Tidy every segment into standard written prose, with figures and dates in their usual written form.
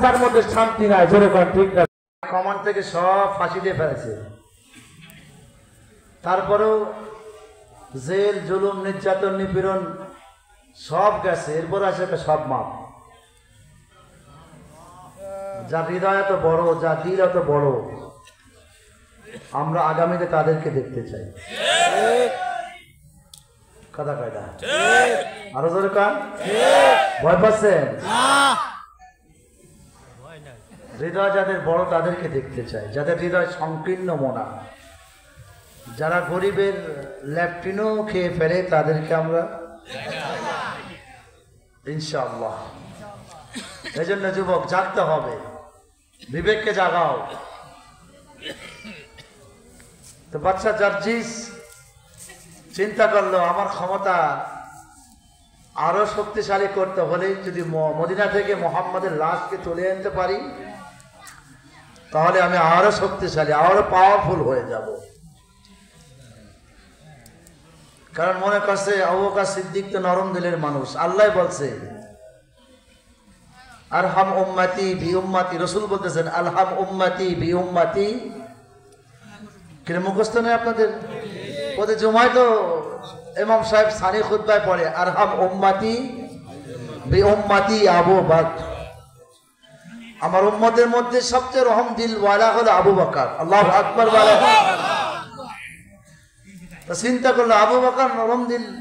যার মধ্যে শান্তি নাই, জোরে কর ঠিক না? কমান থেকে সব ফাঁসি দিয়ে ফেলেছে, তারপরেও জেল জুলুম নির্যাতন নিপীড়ন সব গেছে, এরপর আছে একটা সব মাপ। যার হৃদয় এত বড়, যার দিল এত বড়, আমরা আগামীতে তাদেরকে দেখতে চাই। কথা কয়টা? আরো জোরে কান। ভয় পাচ্ছেন? হৃদয় যাদের বড় তাদেরকে দেখতে চাই, যাদের হৃদয় সংকীর্ণ মনা, যারা গরিবের ল্যাপটিনও খেয়ে ফেলে তাদেরকে আমরা ইনশাআল্লাহ। এই জন্য যুবক জাগতে হবে, বিবেককে জাগাও। তো বাচ্চা জার্জিস চিন্তা করলো আমার ক্ষমতা আরো শক্তিশালী করতে হলে যদি মদিনা থেকে মোহাম্মদের লাশকে তুলে আনতে পারি তাহলে আমি আরো শক্তিশালী, আরো পাওয়ারফুল হয়ে যাব। কারণ মনে করছে আবু বকর সিদ্দিক তো নরম দিলের মানুষ, আল্লাহ বলছে আরহাম উম্মতি বি উম্মতি, রাসূল বলতেছেন আলহাম উম্মতি বি উম্মতি। কিরে মুখস্থ নেই আপনাদের? ওদের জুমায় তো ইমাম সাহেব সানি খুতবায় পড়ে আরহাম উম্মতি বি উম্মতি আবু বকর, আমার উম্মতের মধ্যে সবচেয়ে রহম দিল ওয়ালা হলো আবু বকর। আল্লাহু আকবার বলেন। তো চিন্তা করলো আবু বকর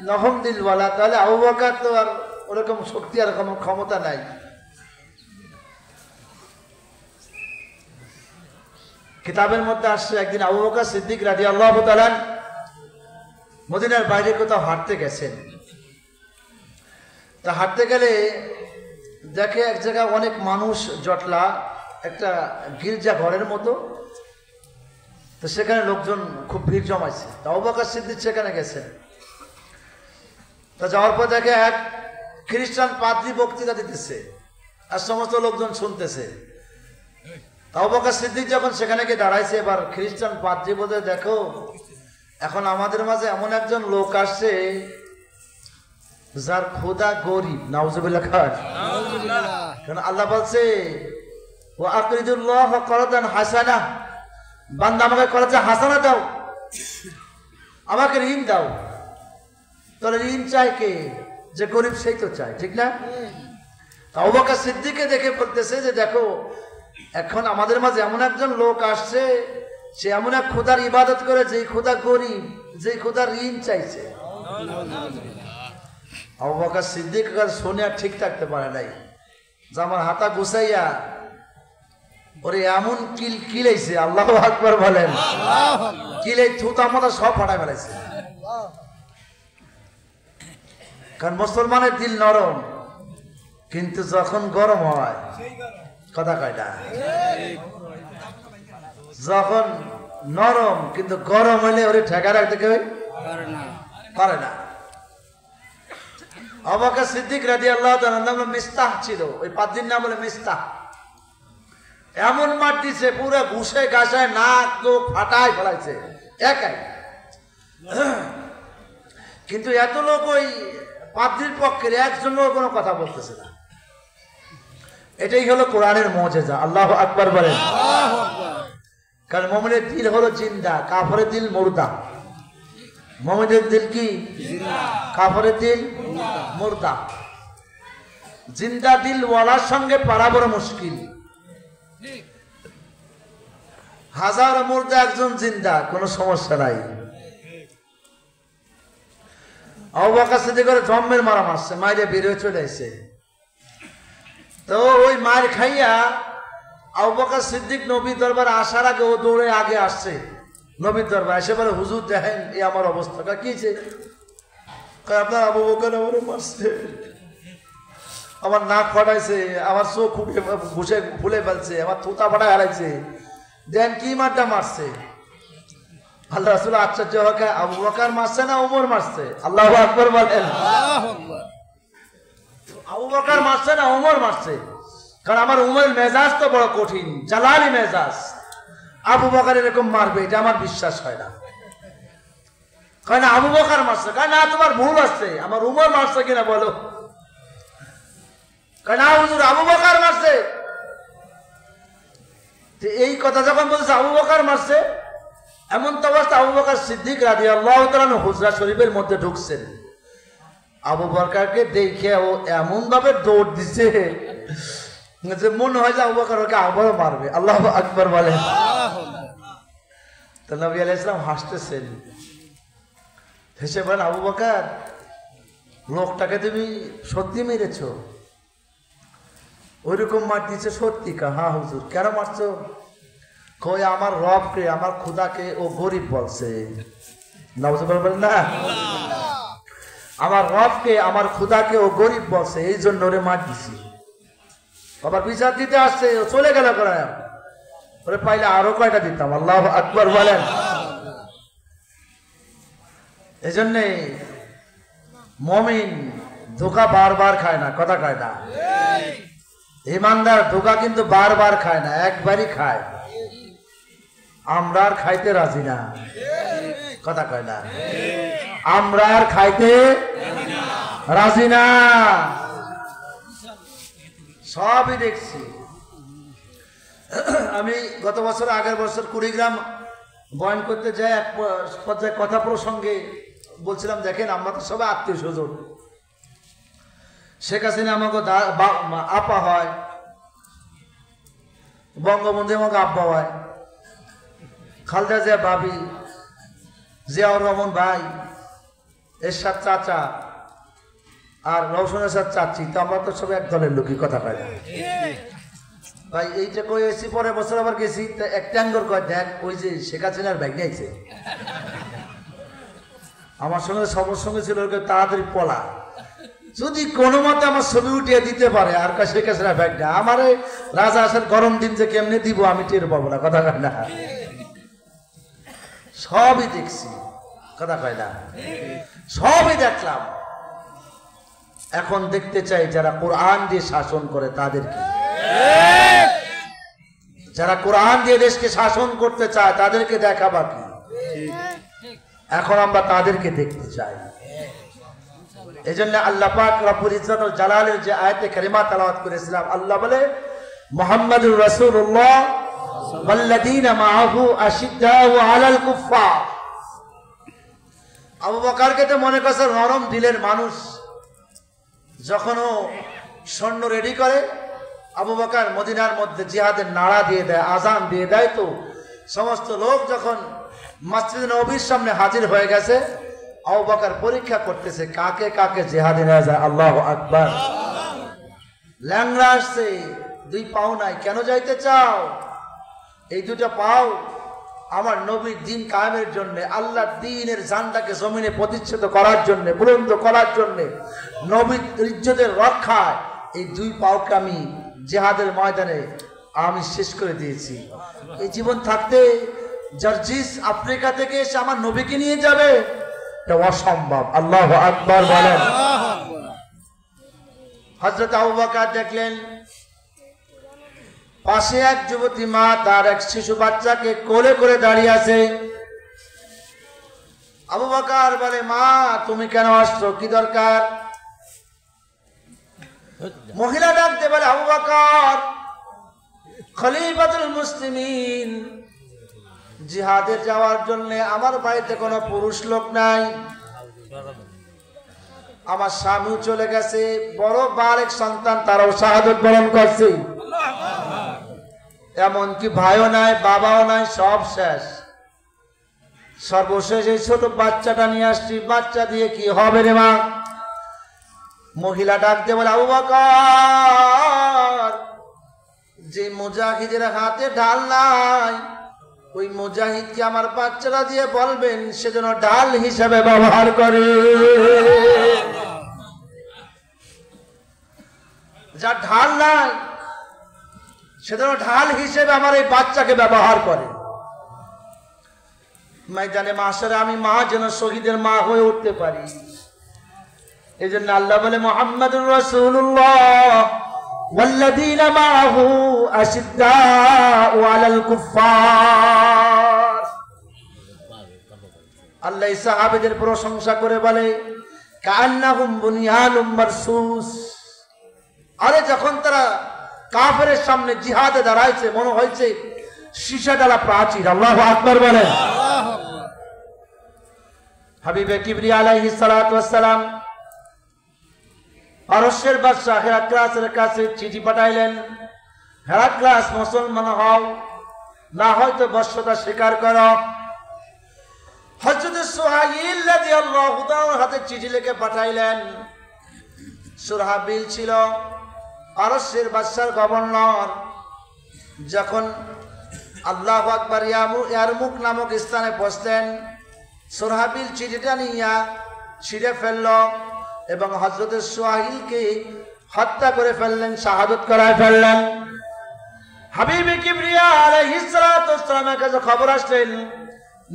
নরম দিল ওয়ালা, তাহলে আবু বকর তো আর ওরকম শক্তি আর কোনো ক্ষমতা নাই। কিতাবের মধ্যে আসছে একদিন আবু বকর সিদ্দিক রাদিয়াল্লাহু তাআলা মদিনার বাইরে কোথাও হাঁটতে গেছেন। তা হাঁটতে গেলে দেখে এক জায়গায় অনেক মানুষ জটলা, একটা গির্জা ঘরের মতো। তো সেখানে লোকজন খুব ভিড় জমাইছে। তা আবু বকর সিদ্দিক সেখানে গেছেন। তা যাওয়ার পর দেখে এক খ্রিস্টান পাদ্রী বক্তৃতা দিতেছে আর সমস্ত লোকজন শুনতেছে। আবু বকর সিদ্দিক যখন সেখানে গিয়ে দাঁড়াইছে, এবার খ্রিস্টান পাদ্রী বলতে দেখো এখন আমাদের মাঝে এমন একজন লোক আসছে যার খোদা গরিব। নাউজুবিল্লাহ খান। কারণ আল্লাহ বলছে ওয়া আকরিদুল্লাহ করদান হাসানা, বান্দা আমাকে করজে হাসানা দাও, আমাকে ঋণ দাও। তাহলে ঋণ চাই কে? যে গরিব সেই তো চায়, ঠিক না? আবু বকর সিদ্দিককে দেখে বলতেছে যে দেখো এখন আমাদের মাঝে এমন একজন লোক আসছে, সে এমন এক খোদার ইবাদত করে যেই খোদা গরিব, যেই খোদার ঋণ চাইছে। আবু বকর সিদ্দিক শুনে আর ঠিক থাকতে পারে নাই, যে আমার হাতা গুছাইয়া ওরে এমন কিলাইছে। আল্লাহু আকবার বলেন। কিলাই থুতা মাথা সব ফাটাই ফেলাইছে। কারণ মুসলমানের দিল নরম, কিন্তু যখন গরম হয়, কথা কয়টা, যখন নরম কিন্তু গরম হইলে ওরে ঠেকা রাখতে কেউ পারে না। আবু বকর সিদ্দিক রাদিয়াল্লাহু তাআলার নাম মিস্তাহ ছিল, ওই পাদ্রীর নাম হলো মিস্তাহ। এমন মার দিছে পুরো ঘুষে গাছায় নাক চোখ ফাটায় ফেলাইছে একাই। কিন্তু এত লোক ওই পাদ্রীর পক্ষের একজন কোনো কথা বলতেছে না। এটাই হলো কোরআনের মুজিজা। আল্লাহু আকবার বলেন। কারণ মুমিনের দিল হলো জিন্দা, কাফেরের দিল মুর্দা। মুমিনের দিল কি? কাফেরের দিল মুর্দা। জিন্দা দিল ওয়ালার সঙ্গে পারা বড় মুশকিল। হাজার মুর্দা একজন জিন্দা, কোনো সমস্যা নাই। আবু বকর সিদ্দিক জম্মের মারা মারছে, মাইরে বেরিয়ে চলে আসছে। তো ওই মার খাইয়া আবু বকর সিদ্দিক নবীর দরবার আসার আগে ও দৌড়ে আগে আসছে নবীর দরবার। এসে বলে হুজুর দেখেন এই আমার অবস্থাটা কিছে। আপনার আবু বকর আমারে মারছে, আমার নাক ফাটাইছে, আমার চোখ ঘুষে ফুলে ফেলছে, আমার থুতা ফাটাই হারাইছে। দেন কি মারটা মারছে? আল্লাহ রাসূল আশ্চর্য হয়ে আবু বকর মারছে না ওমর মারছে? আল্লাহু আকবার বলেন। আবু বকর মারছে না ওমর মারছে? কারণ আমার উমরের মেজাজ তো বড় কঠিন, জালালি মেজাজ। আবু বকর এরকম মারবে এটা আমার বিশ্বাস হয় না। কয় না আবু বকর মারছে। কয় না তোমার ভুল আছে, আমার উমর মারছে কিনা বলো। কয় না হুজুর আবু বকর মারছে। এই কথা যখন বলছে আবু বকর মারছে, এমন তো অবস্থা আবু বকর সিদ্দিক রাদিয়াল্লাহু তাআলা হুজরা শরীফের মধ্যে ঢুকছেন। আবু বকরকে দেখে ও এমন ভাবে দৌড় দিছে যে মনে হয় যে আবু বকর ওকে আবারও মারবে। আল্লাহু আকবার বলেন। তো নবী আলাইহিস সালাম হাসতেছেন, হেসে বলেন, আবু বকর লোকটাকে তুমি সত্যি মেরেছ? ওইরকম মার দিচ্ছে? সত্যি কা? হ্যাঁ হুজুর। কেন মারছো? কই আমার রবকে, আমার খুদাকে ও গরিব বলছে। নাউজুবিল্লাহ বলেন না, আমার রবকে, আমার খুদাকে ও গরিব বলছে, এই জন্য ওরে মার দিছি। আবার বিচার দিতে আসছে, ও চলে গেল করে, ওরে পাইলে আরো কয়টা দিতাম। আল্লাহু আকবার বলেন। এই জন্যে মুমিন ধোঁকা বারবার খায় না, কথা কয় না। ইমানদার ধোঁকা কিন্তু বারবার খায় না, একবারই খায়। আমরা আর খাইতে রাজি না, কথা কয় না। আমরা আর খাইতে রাজি না, সবই দেখছি। আমি গত বছর, আগের বছর কুড়িগ্রাম বয়ান করতে যাই, এক পর্যায়ে কথা প্রসঙ্গে বলছিলাম, দেখেন আমরা তো সবাই আত্মীয় স্বজন। শেখ হাসিনা আমাকে আপা হয়, বঙ্গবন্ধু আমাকে আব্বা হয়, খালেদা জিয়া ভাবি, জিয়াউর রহমান ভাই, এরশাদ চাচা, আর রওশন এরশাদ চাচি। তো আমরা তো সবাই এক দলের লোকই, কথা কয় না ভাই। এইটা কই এসি, পরের বছর আবার গেছি, এক ট্যাঙ্গর কয়, দেখ ওই যে শেখ হাসিনার ব্যাগ নিয়েছে। আমার সঙ্গে সবার সঙ্গে ছিল, তাড়াতাড়ি পলা, যদি কোনো মতে আমার ছবি উঠিয়ে দিতে পারে। আর কয় শেখ হাসিনার ব্যাগটা আমার রাজা আসেন, গরম দিন যে কেমনে দিব আমি টের পাবো না, কথা কয় না। সবই দেখছি, কথা কয় না, সবই দেখলাম। এখন দেখতে চাই যারা কোরআন দিয়ে শাসন করে তাদেরকে, যারা কোরআন দিয়ে দেশকে শাসন করতে চায় তাদেরকে দেখা বাকি। এখন আমরা তাদেরকে দেখতে চাই। এই জন্য আল্লাহ পাক রব্বুল ইজ্জত ওয়াল জালালের যে আয়াতে কারিমা তেলাওয়াত করেছিলাম, আল্লাহ বলে, মুহাম্মাদুর রাসূলুল্লাহ ওয়াল্লাযীনা মাআহু আশিদ্দাউ আলাল কুফফার। আবু বকরকে তো মনে করছে নরম দিলের মানুষ, যখন ও সৈন্য রেডি করে, আবু বকর মদিনার মধ্যে জিহাদের নারা দিয়ে দেয়, আজান দিয়ে দেয়। তো সমস্ত লোক যখন মসজিদে নববীর সামনে হাজির হয়ে গেছে, আবু বকর পরীক্ষা করতেছে কাকে কাকে জিহাদে নেওয়া যায়। আল্লাহু আকবার। ল্যাংড়া আসছে, দুই পাও নাই, কেন যাইতে চাও? এই দুটো পাও আমার নবীর দিন কায়েমের জন্য, আল্লাহর দ্বীনের ঝান্ডাকে জমিনে প্রতিষ্ঠিত করার জন্য, বুলন্দ করার জন্য, নবীর ইজ্জতের রক্ষায় এই দুই পাওকে আমি জিহাদের ময়দানে আমি শেষ করে দিয়েছি। এই জীবন থাকতে জার্জিস আফ্রিকা থেকে এসে আমার নবীকে নিয়ে যাবে, এটা অসম্ভব। আল্লাহু আকবার বলেন। হযরত আবু বকর দেখলেন পাশে এক যুবতী মা তার এক শিশু বাচ্চাকে কোলে করে দাঁড়িয়ে আছে। আবু বকর বলে, মা তুমি কেন আসছো, কি দরকার? মহিলা ডাকতে বলে, আবু বকর খলিফাতুল মুসলিমিন, জিহাদে যাওয়ার জন্য আমার বাড়িতে কোনো পুরুষ লোক নাই, আমার স্বামী চলে গেছে, বড় বারেক সন্তান তারাও শাহাদত বরণ করছে, এমনকি ভাইও নাই, বাবাও নাই, সব শেষ। সর্বশেষ এই ছোট বাচ্চাটা নিয়ে আসছি, বাচ্চা দিয়ে কি হবে রে মা? মহিলা ডাকতে বলে, আবু বকর যে মুজাহিদের হাতে ঢাল নাই, ওই মুজাহিদকে আমার বাচ্চারা দিয়ে বলবেন সেজন্য ঢাল হিসাবে ব্যবহার করে, যা ঢাল নাই সেজন্য ঢাল হিসেবে আমার এই বাচ্চাকে ব্যবহার করে। ময়দানে মাশারে আমি মা যেন শহীদের মা হয়ে উঠতে পারি। এই জন্য আল্লাহ বলে, মুহাম্মাদুর রাসূলুল্লাহ ওয়াল্লাযীনা মাআহু আশিদ্দাউ আলাল কুফফার। আল্লাহ সাহাবীদের প্রশংসা করে বলে, কান্নাহুম বুনিয়ানুম মারসুস। আরে যখন তারা কাফেরের সামনে জিহাদে দাঁড়াইছে, মনে হয়েছে সীসা ডালা প্রাচীর। আল্লাহু আকবার বলেন। হাবিবে কিবরিয়া আলাইহিস সালাতু ওয়াস সালাম পারস্যের বাদশা হেরাক্লাসের কাছে চিঠি পাঠাইলেন, হেরাক্লাস মুসলমান হও, না হয়তো বশ্যতা স্বীকার করো। হযরত সুহাইল রাদিয়াল্লাহু তাআলার হাতে চিঠি লিখে পাঠাইলেন। সুরহাবিল ছিল পারস্যের বাদশার গভর্নর। যখন আল্লাহু আকবার ইয়ারমুক নামক স্থানে পৌঁছলেন, সুরহাবিল চিঠিটা নিয়ে ছিঁড়ে ফেলল এবং হযরত সুহাইলকে হত্যা করে ফেললেন, শাহাদাত করায় ফেললেন। হাবিবে কিবরিয়া আলাইহিস সালাতু ওয়াস সালামের কাছে খবর আসলেন,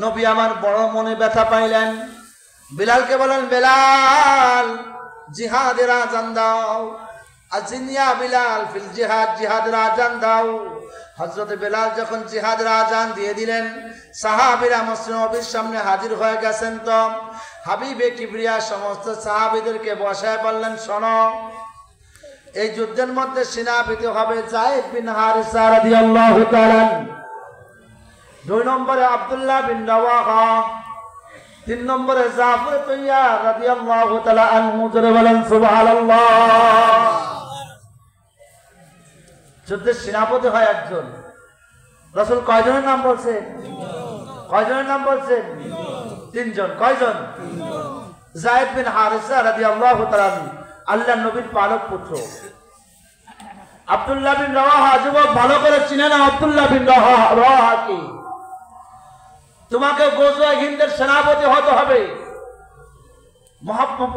নবী আমার বড় মনে ব্যথা পাইলেন। বিলালকে বলেন, বেলাল জিহাদের আযান দাও। আজিনিয়া বিলাল ফিল জিহাদ, জিহাদের আযান দাও। হযরত বেলাল যখন জিহাদের আযান দিয়ে দিলেন, সাহাবীরা মসজিদ নববীর সামনে হাজির হয়ে গেছেন। তো হাবিবে কিবরিয়া সমস্ত সাহাবীদেরকে বসায় বললেন, শোনো, এই যুদ্ধের মধ্যে সেনাপতি হবে যায়েদ বিন হারিসা রাদিয়াল্লাহু তাআলা, 2 নম্বরে আব্দুল্লাহ বিন রাওয়াহা, 3 নম্বরে জাফর তাইয়ার রাদিয়াল্লাহু তাআলা আনহু। জোরে বলেন সুবহানাল্লাহ। যুদ্ধের সেনাপতি হয় একজন। রাসূল কয়জনের নাম বলছেন? কয়জনের নাম বলছেন? 3 জন। কয়জন? যায়েদ বিন হারিসা রাদিয়াল্লাহু তাআলা আল্লাহর নবীর পালক পুত্র। আব্দুল্লাহ বিন রাওয়াহা, যুবক ভালো করে চিনে না আব্দুল্লাহ বিন রাওয়াহা কি? তোমাকে গজওয়া হিন্দের সেনাপতি হতে হবে।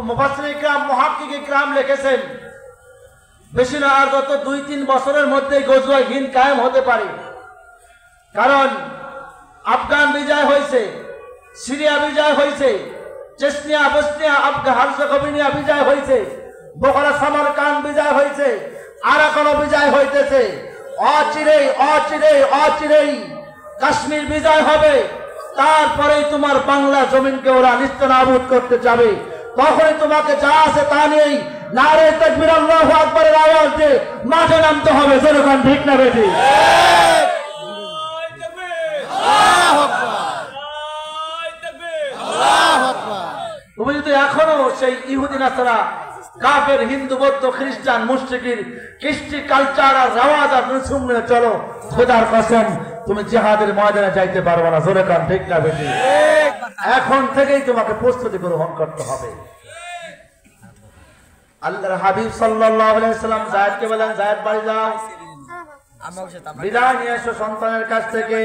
মুফাসসির ইকরাম, মুহাক্কিক ইকরাম লিখেছেন, বেশি না আর গত 2-3 বছরের মধ্যে গজওয়া হিন্দ কায়েম হতে পারে। কারণ আফগান বিজয় হয়েছে, সিরিয়া বিজয় হয়েছে, চেচনিয়া, বসনিয়া, হার্জেগোভিনা বিজয় হয়েছে, বোখারা সামারকান্দ বিজয় হয়েছে, আর এখনো বিজয় হইতেছে। অচিরেই অচিরেই অচিরেই কাশ্মীর বিজয় হবে। তারপরেই তোমার বাংলা জমিনকে ওরা নিস্তেনাবুদ করতে যাবে। তখনই তোমাকে যা আছে তা নিয়েই নারে তাকবীর, আল্লাহু আকবারের আওয়াজ দিয়ে মাঠে নামতে হবে। জনগণ ঠিক না বেঠিক? তুমি যদি এখনো সেই ইহুদি নাসারা, কাফের, হিন্দু, বৌদ্ধ, খ্রিস্টান, মুশরিকির কৃষ্টি কালচার আর রেওয়াজ আর রসুম নিয়ে চলো, খোদার কসম তুমি জিহাদের ময়দানে যাইতে পারবে না। জোরে কান ঠিক না বেঠিক? এখন থেকেই তোমাকে প্রস্তুতি গ্রহণ করতে হবে। আল্লাহর হাবিব সাল্লাল্লাহু আলাইহি সাল্লাম যায়েদকে বলেন, যায়েদ বাড়ি যাও, বিদায় নিয়ে এসো সন্তানের কাছ থেকে।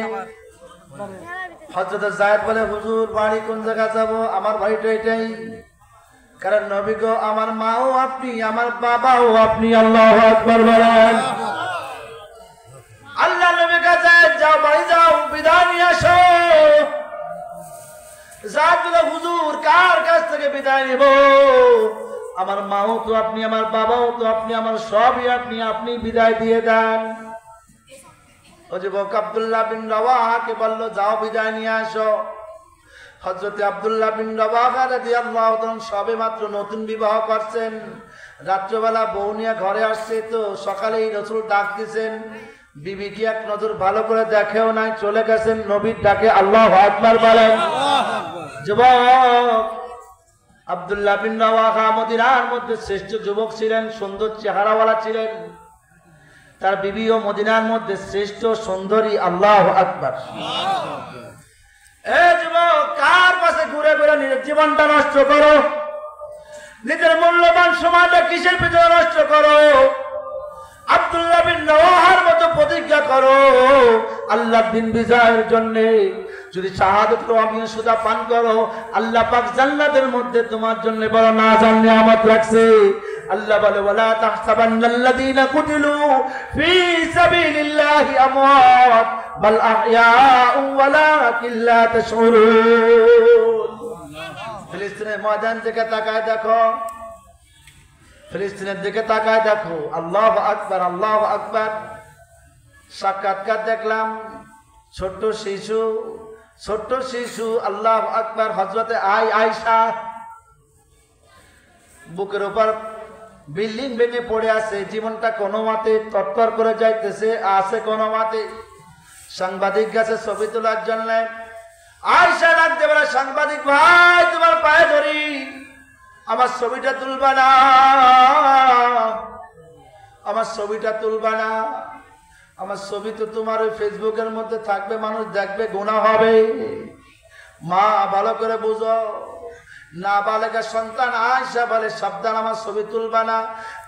হযরত যায়েদ বলে, হুজুর বাড়ি কোন জায়গা যাব? আমার বাড়িটা এটাই। কারণ নবী গো, আমার মাও আপনি, আমার বাবাও আপনি। আল্লাহু আকবার বলেন। আল্লাহ নবী কাছে, যাও বাড়ি যাও, বিদায় নিয়ে আসো। যায়েদ বলে, হুজুর কার কাছ থেকে বিদায় নিব? আমার মাও তো আপনি, আমার বাবাও তো আপনি, আমার সবই আপনি, আপনি বিদায় দিয়ে দেন। ও যুবক আব্দুল্লাহ বিন রাওয়াহাকে বলল, যাও বিদায় নিয়ে আসো। হযরত আব্দুল্লাহ বিন রাওয়াহা রাদিয়াল্লাহু তাআলা সবে মাত্র নতুন বিবাহ করছেন। রাত্রবেলা বউ নিয়ে ঘরে আসছে, তো সকালেই রাসূল ডাক দিয়েছেন। বিবি কি এক নজর ভালো করে দেখেও নাই, চলে গেছেন। নবীর ডাকে আল্লাহু আকবার বলেন। যুবক আব্দুল্লাহ বিন রাওয়াহা মদিনার মধ্যে শ্রেষ্ঠ যুবক ছিলেন, সুন্দর চেহারাওয়ালা ছিলেন। তার বিবিও মদিনার মধ্যে শ্রেষ্ঠ সুন্দরী। আল্লাহু আকবার। এ যুবক, কার পাশে ঘুরে ঘুরে নিজের জীবনটা নষ্ট করো? নিজের মূল্যবান সময়টা কিসের পিছনে নষ্ট করো? আব্দুল্লাহ বিন রাওয়াহার মতো প্রতিজ্ঞা করো আল্লাহর দিন বিজয়ের জন্য। যদি শাহাদাত আমিও সুদা পান করো, আল্লাহ পাক জান্নাতের মধ্যে তোমার জন্য বড় নাজান নিয়ামত রাখছে। আল্লাহ বলে, ওয়ালা তাহসাবান্নাল্লাযীনা কুতিলু ফী সাবিলিল্লাহি আমওয়াত বাল আহইয়াউ ওয়ালাকিন লা তাশউরুন। ফিলিস্তিনের ময়দান থেকে তাকায় দেখো, ফিলিস্তিনের দিকে তাকায় দেখো। আল্লাহু আকবার, আল্লাহু আকবার। সাক্ষাৎকার দেখলাম, ছোট্ট শিশু, ছোট্ট শিশু। আল্লাহু আকবার। হযরতে আয়েশা বুকের উপর বিল্ডিং ভেঙে পড়ে আছে, জীবনটা কোনো মতে তরতর করে যাইতেছে, আছে কোনো মতে। সাংবাদিক গেছে ছবি তোলার জন্য। আয়েশা রাখতে বলে, সাংবাদিক ভাই তোমার পায়ে ধরি, আমার ছবিটা তুলবা না, আমার ছবিটা তুলবা না, আমার ছবি তো তোমার ওই ফেসবুকের মধ্যে থাকবে, মানুষ দেখবে, গুনাহ হবে। মা ভালো করে বুঝো, নাবালেগা সন্তান আয়েশা বলে, সাবধান, আমার ছবি তুলবা না।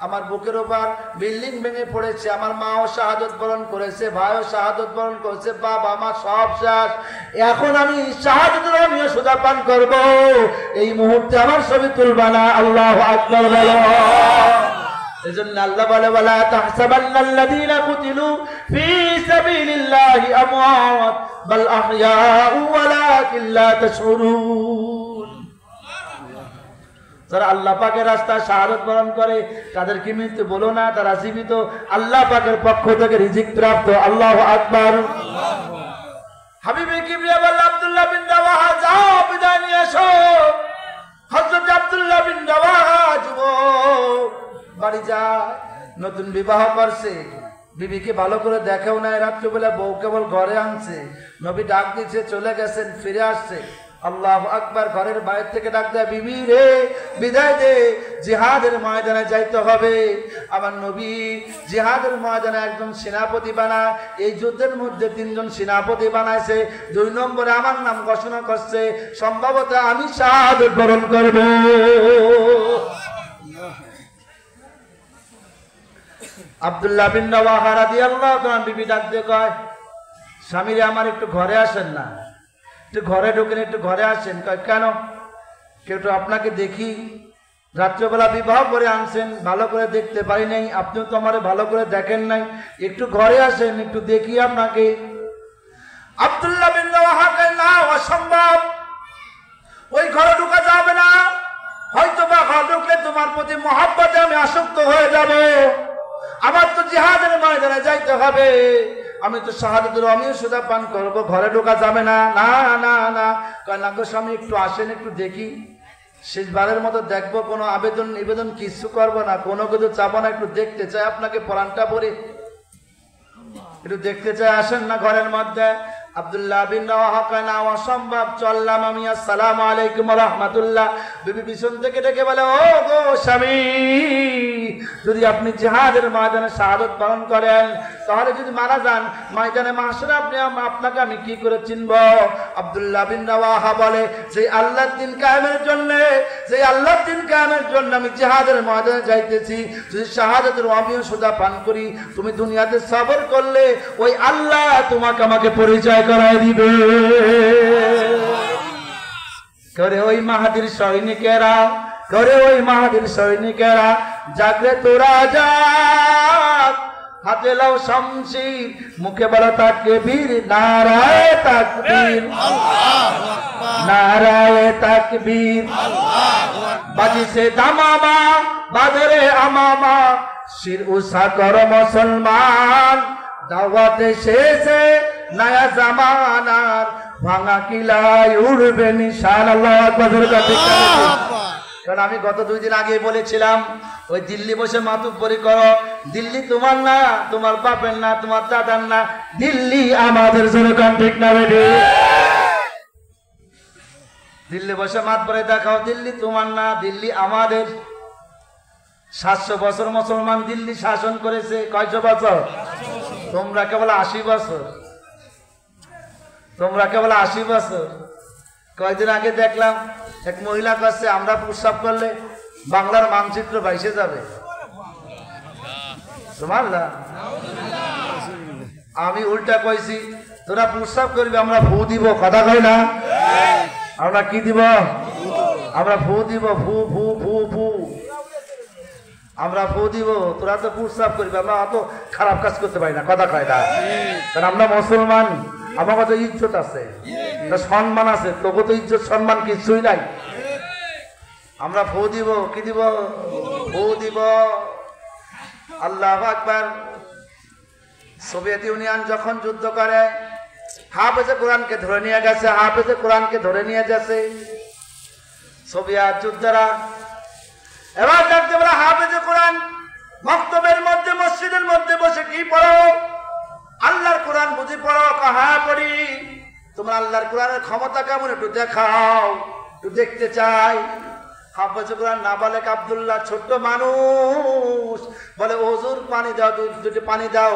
আমার বুকের উপর বিল্ডিং ভেঙে পড়েছে, আমার মাও শাহাদত বরণ করেছে, ভাইও শাহাদত বরণ করেছে, বাবা আমার সব শেষ, এখন আমি শাহাদতের আমিও সুধা পান করবো, এই মুহূর্তে আমার ছবি তুলবা না। আল্লাহু আকবার বলো। এজন্য আল্লাহ বলে, ওয়ালা তাহসাবান্নাল্লাযীনা কুতিলু ফী সাবিলিল্লাহি আমওয়াত বাল আহইয়াউ ওয়ালাকিন লা তাশউরুন। যারা আল্লাহ পাকের রাস্তায় শাহাদত বরণ করে তাদেরকে মৃত্যু বলো না, তারা জীবিত, আল্লাহ পাকের পক্ষ থেকে রিজিক প্রাপ্ত। আল্লাহু আকবার। হাবিবে কিবরিয়া বলল, আব্দুল্লাহ বিন রাওয়াহা যাও বিদায় নিয়ে এসো। হযরত আব্দুল্লাহ বিন রাওয়াহা যুবক বাড়ি যায়, নতুন বিবাহ করছে, বিবিকে ভালো করে দেখেও নাই, রাত্রিবেলা বউ কেবল ঘরে আনছে, নবী ডাক দিচ্ছে, চলে গেছেন, ফিরে আসছে। আল্লাহু আকবার। ঘরের বাইরে থেকে ডাক দেয়, বিবি রে বিদায় দে, জিহাদের ময়দানে যাইতে হবে। আমার নবী জিহাদের ময়দানে একজন সেনাপতি বানায়, এই যুদ্ধের মধ্যে 3 জন সেনাপতি বানাইছে, 2 নম্বরে আমার নাম ঘোষণা করছে, সম্ভবত আমি শাহাদত বরণ করব। আব্দুল্লাহ বিন রাওয়াহা রাদিয়াল্লাহু তাআলা বিবি ডাক দিয়ে কয়, স্বামীরে আমার একটু ঘরে আসেন না, একটু ঘরে ঢোকেন, একটু ঘরে আসেন। কয় কেন? কেউ তো আপনাকে দেখি, রাত্রেবেলা বিবাহ করে আনছেন, ভালো করে দেখতে পারি নাই, আপনিও তো আমারে ভালো করে দেখেন নাই, একটু ঘরে আসেন, একটু দেখি আপনাকে। আব্দুল্লাহ বিন রাওয়াহা কয়, না, অসম্ভব, ওই ঘরে ঢোকা যাবে না, হয়তো বা ঘরে ঢুকলে তোমার প্রতি মহব্বতে আমি আসক্ত হয়ে যাব, আমার তো জিহাদের ময়দানে যাইতে হবে, আমি তো শাহাদাতের আমিও সুধা পান করবো, ঘরে ঢোকা যাবে না। না না না, কয় না গো স্বামী, একটু আসেন, একটু দেখি, শেষবারের মতো দেখবো, কোনো আবেদন নিবেদন কিছু করবো না, কোনো কিছু চাবো না, একটু দেখতে চাই আপনাকে, পরানটা পরে একটু দেখতে চাই, আসেন না ঘরের মধ্যে। আব্দুল্লাহ বিন রাওয়াহা কয়, না, অসম্ভব, চললাম আমি, আসসালামু আলাইকুম ওয়া রাহমাতুল্লাহ। বিবি পিছন থেকে ডেকে বলে, ও গো স্বামী, যদি আপনি জিহাদের ময়দানে শাহাদত বরণ করেন, তাহলে যদি মারা যান ময়দানে মাহশরে, আপনাকে আমি কি করে চিনব? আব্দুল্লাহ বিন রাওয়াহা বলে, যে আল্লাহর দ্বীন কায়েমের জন্য, যে আল্লাহর দ্বীন কায়েমের জন্য আমি জিহাদের ময়দানে যাইতেছি, যদি শাহাদাতের আমিও সুধা পান করি, তুমি দুনিয়াতে সবর করলে ওই আল্লাহ তোমাকে আমাকে পরিচয় করায় দিবে। করে ওই মাহাদির সৈনিকেরা, করে ওই মাহাদির সৈনিকেরা, জাগরে তোরা জাগ, হাতে লাও শামশির, মুখে বলো তাকবীর, নারায়ে তাকবীর, নারায়ে তাকবীর, বাজিছে দামামা, বাজারে আমামা, শির উসা কর মুসলমান, দাওয়াতে শেষে নয়া জামানার ভাঙা কিলায় উড়বে নিশান। আল্লাহু আকবার। কারণ আমি গত 2 দিন আগে বলেছিলাম, ওই দিল্লি বসে মাতুব্বরি করো, দিল্লি তোমার না, তোমার বাপের না, তোমার দাদার না, দিল্লি আমাদের। জনগণ ঠিক না বেটি? দিল্লি বসে মাতবরে দেখাও, দিল্লি তোমার না, দিল্লি আমাদের। 700 বছর মুসলমান দিল্লি শাসন করেছে, কয়শো বছর? তোমরা কেবল 80 বছর, তোমরা কেবল 80 বছর। কয়েকদিন আগে দেখলাম এক মহিলা কাছে, আমরা প্রস্রাব করলে বাংলার মানচিত্র বাইসে যাবে। তোমার আমি উল্টা কইছি, তোরা প্রস্রাব করবি, আমরা ফু দিব, কথা কই না? আমরা কি দিব? আমরা ফু দিব, ফু ফু ফু ফু, আমরা ফু দিব, তোরা তো প্রস্রাব করবি, আমরা অত খারাপ কাজ করতে পারি না, কথা কয় না? কারণ আমরা মুসলমান, আমার কাছে ইজ্জত আছে, সম্মান আছে, তোকে তো ইজ্জত সম্মান কিছুই নাই। আমরা ফু দিব, কি দিব? ফু দিব। আল্লাহু আকবার। সোভিয়েত ইউনিয়ন যখন যুদ্ধ করে, হাফেজে কোরআনকে ধরে নিয়ে গেছে, হাফেজে কোরআনকে ধরে নিয়ে গেছে সোভিয়েত যোদ্ধারা। এবার দেখতে পেলে হাফেজে কোরআন মক্তবের মধ্যে, মসজিদের মধ্যে বসে কি পড়ো? আল্লাহর কোরআন বুঝি পড়ো? হ্যাঁ পড়ি। তোমরা আল্লাহর কোরআনের ক্ষমতা কেমন একটু দেখাও, একটু দেখতে চাই। হাফেজ কোরআন নাবালেক আব্দুল্লাহ ছোট্ট মানুষ বলে ওযুর পানি দাও, দুটি পানি দাও,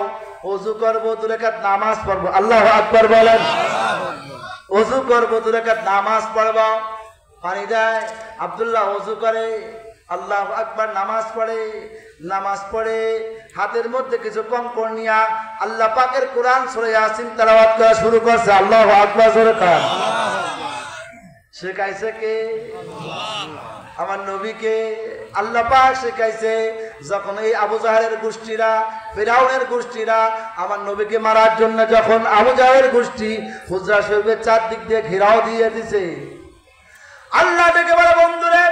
ওযু করবো, 2 রাকাত নামাজ পড়বো। আল্লাহু আকবার বলেন। ওযু করবো, 2 রাকাত নামাজ পড়বো। পানি দেয়, আব্দুল্লাহ ওযু করে, আল্লাহু আকবার, নামাজ পড়ে। নামাজ পড়ে হাতের মধ্যে কিছু কঙ্কর নিয়া আল্লাহ পাকের কোরআন সূরা ইয়াসিন তেলাওয়াত করা শুরু করছে। আল্লাহু আকবার জোরে কার। শেখাইছে কে? আমার নবীকে আল্লাহ পাক শেখাইছে। যখন এই আবু জাহেলের গোষ্ঠীরা, ফিরাউনের গোষ্ঠীরা আমার নবীকে মারার জন্য যখন আবু জাহেলের গোষ্ঠী হুজরা শরীফের চারদিক দিয়ে ঘেরাও দিয়ে দিছে, আল্লাহ ডেকে বলে বন্ধুরে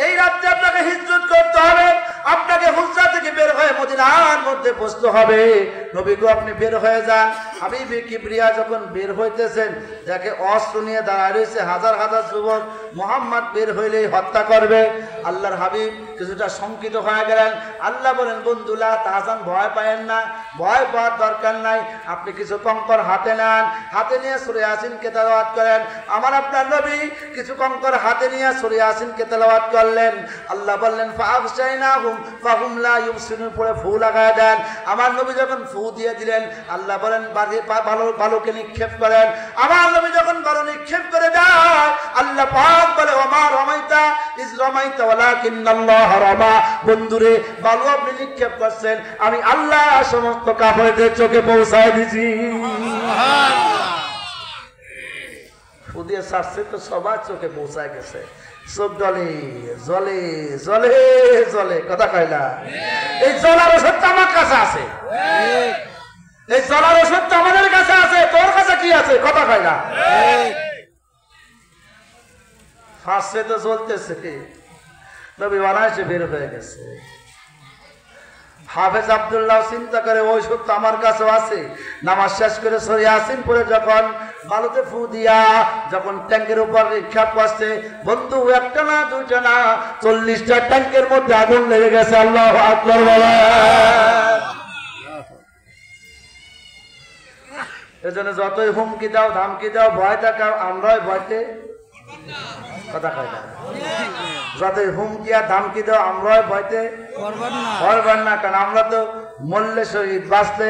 এই রাত্রে আপনাকে হিজরত করতে হবে, আপনাকে হুজরা থেকে বের হয়ে মদিনার মধ্যে বসতে হবে। নবী গো আপনি বের হয়ে যান। হাবিবে কিবরিয়া যখন বের হইতেছেন, যাকে অস্ত্র নিয়ে দাঁড়ায় রয়েছে হাজার হাজার যুবক, মুহাম্মদ বের হইলেই হত্যা করবে। আল্লাহর হাবিব কিছুটা শঙ্কিত হয়ে গেলেন। আল্লাহ বলেন বন্ধুরা তাহসান ভয় পায়েন না, ভয় পাওয়ার দরকার নাই। আপনি কিছু কঙ্কর হাতে নেন, হাতে নিয়ে সূরা ইয়াসিনকে তেলাওয়াত করেন। আমার আপনার নবী কিছু কঙ্কর হাতে নিয়ে সূরা ইয়াসিনকে তেলাওয়াত করলেন। আল্লাহ বললেন ফাআগশাইনাহুম ফাহুম লা ইউবসিরুন, পরে ফু লাগায় দেন। আমার নবী যখন ফু দিয়ে দিলেন, আল্লাহ বলেন বালুকে নিক্ষেপ করেন। আমার নবী যখন বালু নিক্ষেপ করে দেয়, আল্লাহ পাক বলে ওমা রমাইতা ইজ রমাইতা ওয়ালাকিন্নাল্লাহ রামা। বন্ধুরে বালু আপনি নিক্ষেপ করছেন, আমি আল্লাহ সমস্ত কাফেরদের চোখে পৌঁছায় দিছি। সুবহানাল্লাহ। ফু দিয়ে ছাড়ছে তো সবার চোখে পৌঁছায় গেছে। চোখ জলে জলে জলে জলে, কথা কয় না? এই জলার ওষুধ আমার কাছে আছে, এই জলার ওষুধ আমাদের কাছে আছে, তোর কাছে কি আছে? কথা কয় না? ফাঁসে তো চলতেছে, নবী বানাইছে বের হয়ে গেছে। হাফেজ আব্দুল্লাহ চিন্তা করে ওই সত্য আমার কাছেও আছে। নামাজ শেষ করে সূরা ইয়াসিন পড়ে যখন বালুতে ফু দিয়া যখন ট্যাঙ্কের উপর নিক্ষেপ করছে, বন্ধু একটা না দুইটা না 40টা ট্যাঙ্কের মধ্যে আগুন লেগে গেছে। আল্লাহু আকবার বলেন। এজন্য যতই হুমকি দাও ধামকি দাও ভয় দেখাও, আমরাই ভয়তে কথা কয় না। যতই হুমকি আর ধামকি দাও আমরাই ভয়তে করবেন না, কারণ আমরা তো মল্লে শহীদ বাঁচতে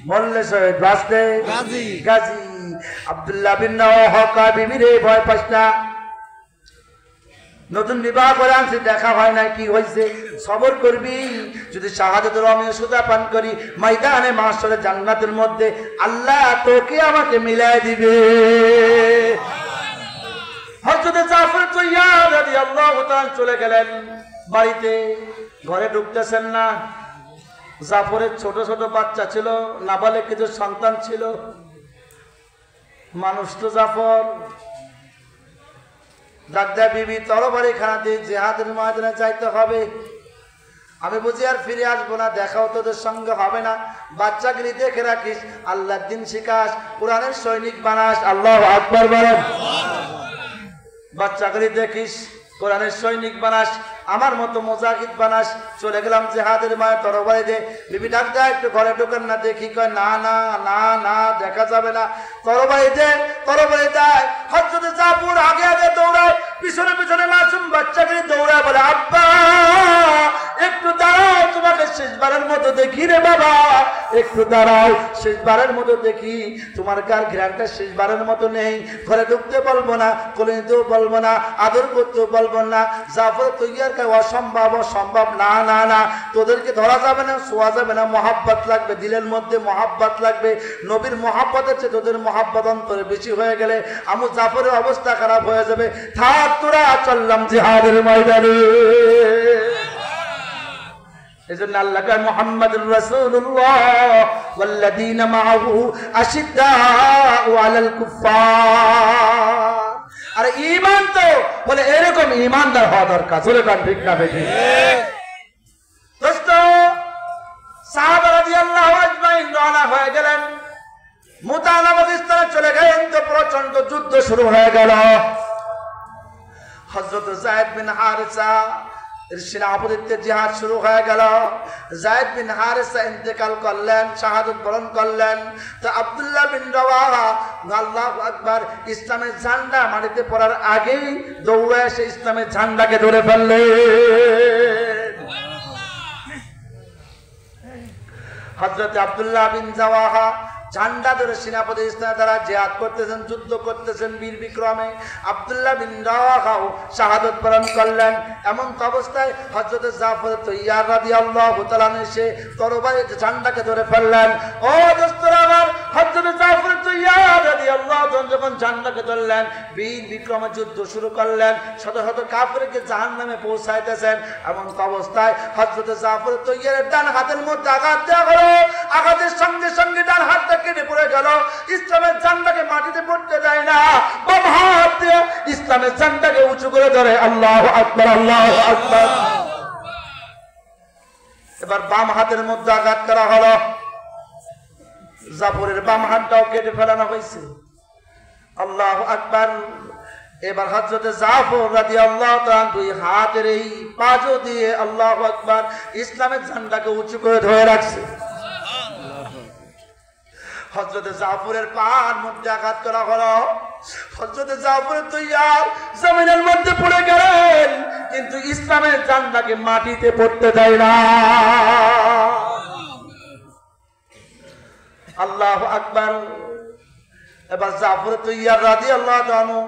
মল্লে শহীদ বাঁচতে গাজী। আব্দুল্লাহ বিন রাওয়াহা বিবিরে ভয় পাস না, নতুন বিবাহ করে আনছি, দেখা হয় না, কি হয়েছে? সবর করবি। যদি শাহাদাতের অমৃত সুধা পান করি ময়দানে মাশরে জান্নাতের মধ্যে আল্লাহ তোকে আমাকে মিলাই দিবে। হযরত জাফর তাইয়ার রাদিয়াল্লাহু তাআলা চলে গেলেন বাড়িতে, ঘরে ঢুকতেছেন না। জাফরের ছোট ছোট বাচ্চা ছিল, নাবালেক কিছু সন্তান ছিল। মানুষ তো জাফর দাদা বিবি তরবারি খানা দিয়ে জিহাদের ময়দানে যাইতে হবে। আমি বুঝি আর ফিরে আসবো না, দেখাও তোদের সঙ্গে হবে না। বাচ্চাগুলি দেখে রাখিস, আল্লাহর দিন শিখাস, কোরআনের সৈনিক বানাস। আল্লাহু আকবার বলেন। বাচ্চাগুলি দেখিস, কোরআনের সৈনিক বানাস, আমার মতো মুজাহিদ বানাস। চলে গেলাম জিহাদের মায়া তরবারি দে। বিবি ডাক দেয় একটু ঘরে ঢোকেন না, দেখি। কয় না না না না, দেখা যাবে না। তরবারি দে, তরবারি দেয়। হযরত জাফর আগে আগে দৌড়ায়, পিছনে পিছনে মাসুম বাচ্চাগুলি দৌড়ায়, বলে আব্বা একটু দাঁড়াও, তোমাকে শেষবারের মতো দেখি রে বাবা, একটু দাঁড়াও, শেষবারের মতো দেখি। তোমার কার ঘ্রাণটা শেষবারের মতো নেই। ঘরে ঢুকতে বলবো না, কোলে নিতেও বলবো না, আদর করতেও বলবো না। জাফর তৈয়ার অসম্ভব, অসম্ভব, না না না, তোদেরকে ধরা যাবে না, শোয়া যাবে না। মহাব্বত লাগবে, দিলের মধ্যে মহাব্বত লাগবে। নবীর মহাব্বতের চেয়ে তোদের মহাব্বত অন্তরে বেশি হয়ে গেলে আমু জাফরের অবস্থা খারাপ হয়ে যাবে। থাক তোরা, চললাম জিহাদের ময়দানে। এজন্য আল্লাহ কয় মুহাম্মাদুর রাসূলুল্লাহ ওয়াল্লাযীনা মাআহু আশিদ্দাউ আলাল কুফফার। আর ঈমান তো বলে এরকম ঈমানদার হওয়া দরকার। চলে কান ঠিক না বেঠিক? দোস্ত সাহাবা রাদিয়াল্লাহু আজমাইন রওনা হয়ে গেলেন, মুতা নামক স্থানে চলে গেলেন। তো প্রচন্ড যুদ্ধ শুরু হয়ে গেল। হযরত যায়েদ বিন হারিসা সেনাপতিত্বের জিহাদ শুরু হয়ে গেল। যায়েদ বিন হারেসা ইন্তেকাল করলেন, শাহাদাত বরণ করলেন। তো আব্দুল্লাহ বিন রাওয়াহা আল্লাহু আকবার ইসলামের ঝান্ডা মাটিতে পড়ার আগেই দৌড়ে এসে ইসলামের ঝান্ডাকে ধরে ফেললেন। হযরত আব্দুল্লাহ বিন রাওয়াহা ঝান্ডা ধরে সেনাপতি ইসলামের দ্বারা জিহাদ করতেছেন, যুদ্ধ করতেছেন বীর বিক্রমে। আব্দুল্লাহ বিন রাওয়াহাও শাহাদাত বরণ করলেন। এমন অবস্থায় হযরত জাফর তৈয়ার রাদিয়াল্লাহু তাআলা এসে তরবারি ঝান্ডাকে ধরে ফেললেন। ও দোস্তরা আমার, হযরত জাফর তৈয়ার রাদিয়াল্লাহু তাআলা যখন ঝান্ডাকে ধরলেন, বীর বিক্রমে যুদ্ধ শুরু করলেন, শত শত কাফিরকে জাহান্নামে পৌঁছাইতেছেন। এমন অবস্থায় হযরত জাফর তৈয়ারের ডান হাতের মধ্যে আঘাত দেওয়া হলো। আঘাতের সঙ্গে সঙ্গে ডান হাতটা কেটে পড়ে গেল। ইসলামের ঝান্ডাকে মাটিতে পড়তে দেয় না, বাম হাত দিয়ে ইসলামের ঝান্ডাকে উঁচু করে ধরে আল্লাহু আকবার, আল্লাহু আকবার। এবার বাম হাতের মধ্যে আঘাত করা হলো, জাফরের বাম হাতটাও কেটে ফেলানো হয়েছে। আল্লাহু আকবার। এবার হযরত জাফর রাদিয়াল্লাহু তাআলা দুই হাতের এই পাঁজো দিয়ে আল্লাহু আকবার ইসলামের ঝান্ডাকে উঁচু করে ধরে রাখছে। হযরত জাফরের পার মধ্যে আঘাত করা হলো। হযরত জাফর তৈয়ার জমিনের মধ্যে পড়ে গেলেন, কিন্তু ইসলামের ঝান্ডাকে মাটিতে পড়তে দেয় না। আল্লাহু আকবার। এবার জাফর তৈয়ার রাদিয়াল্লাহু তাআলা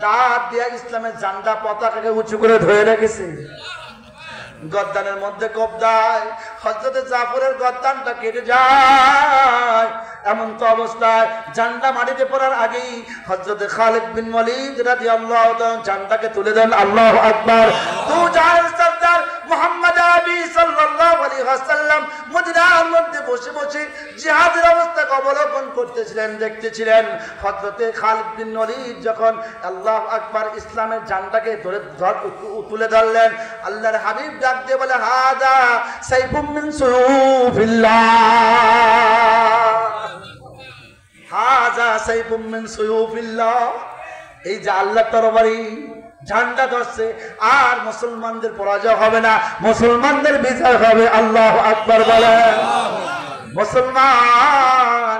দাঁত দিয়ে ইসলামের ঝান্ডা পতাকাকে উঁচু করে ধরে রেখেছে। গদ্দানের মধ্যে কবদায় হযরত জাফরের গদ্দানটা কেটে যায়। এমন তো অবস্থায় ঝান্ডা মাটিতে পড়ার আগেই হযরত খালিদ বিন ওয়ালিদ রাদিয়াল্লাহু তাআলা ঝান্ডাকে তুলে দেন। আল্লাহু আকবার। দু জাহানের সরদার মুহাম্মদ আরবি সাল্লাল্লাহু আলাইহি ওয়াসাল্লাম মদিনার মধ্যে বসে বসে জিহাদের অবস্থাকে অবলোকন করতেছিলেন, দেখতেছিলেন। হযরত খালিদ বিন ওয়ালিদ যখন আল্লাহু আকবার ইসলামের ঝান্ডাকে তুলে ধরলেন, আল্লাহর হাবিব ডাক দিয়ে বলে, হাদা সাইফুম মিন সুয়ুফিল্লাহ, হাযা সাইফুম মিন সুয়ুফিল্লাহ। এই যে আল্লাহর তরবারি ঝান্ডা ধরছে, আর মুসলমানদের পরাজয় হবে না, মুসলমানদের বিজয় হবে। আল্লাহু আকবার বলেন। মুসলমান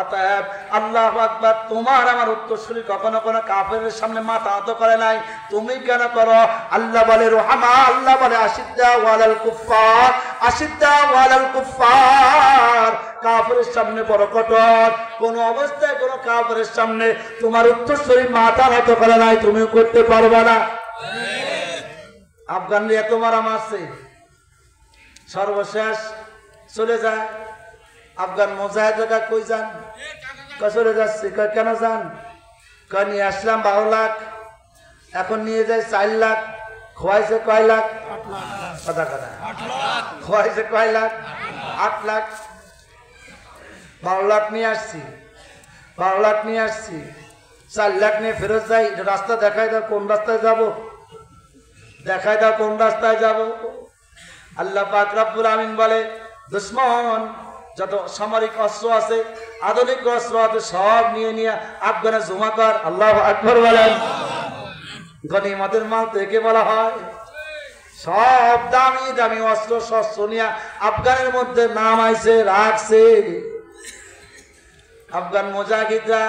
অতএব আল্লাহু আকবার। তোমার আমার উত্তরসূরি কখনো কোনো কাফেরের সামনে মাথা নত করে নাই, তুমি কেন করো? আল্লাহ বলে রহমা, আল্লাহ বলে আশিদ্দা ওয়ালাল কুফার, আশিদ্দা ওয়ালাল কুফার। কাফেরের সামনে বড় কঠোর। কোন অবস্থায় কোন কাফেরের সামনে তোমার উত্তরসূরি মাথা নত করে নাই, তুমিও করতে পারবে না। আফগানরা এত মারা মারছে, সর্বশেষ চলে যায়। আফগান মুজাহিদরা কই যান? চলে যাচ্ছে। কেন যান? নিয়ে আসলাম 12 লাখ, এখন নিয়ে যায় 4 লাখ। খোয়াইছে কয় লাখ? 8 লাখ। খোয়াইছে কয় লাখ? 8 লাখ। 12 লাখ নিয়ে আসছি, 12 লাখ নিয়ে আসছি, 4 লাখ নিয়ে ফেরত যাই। রাস্তা দেখাই দাও, কোন রাস্তায় যাব? দেখাই দাও কোন রাস্তায় যাব। আল্লাহ পাক রব্বুল আমিন বলে, দুশমন যত সামরিক অস্ত্র আছে, আধুনিক অস্ত্র আছে, সব নিয়ে নিয়ে আফগানে জমা কর। আল্লাহু আকবার বলেন। গনিমতের মাল তো একে বলা হয়। সব দামি দামি অস্ত্র শস্ত্র নিয়ে আফগানের মধ্যে নাম আইছে, রাখছে। আফগান মুজাহিদরা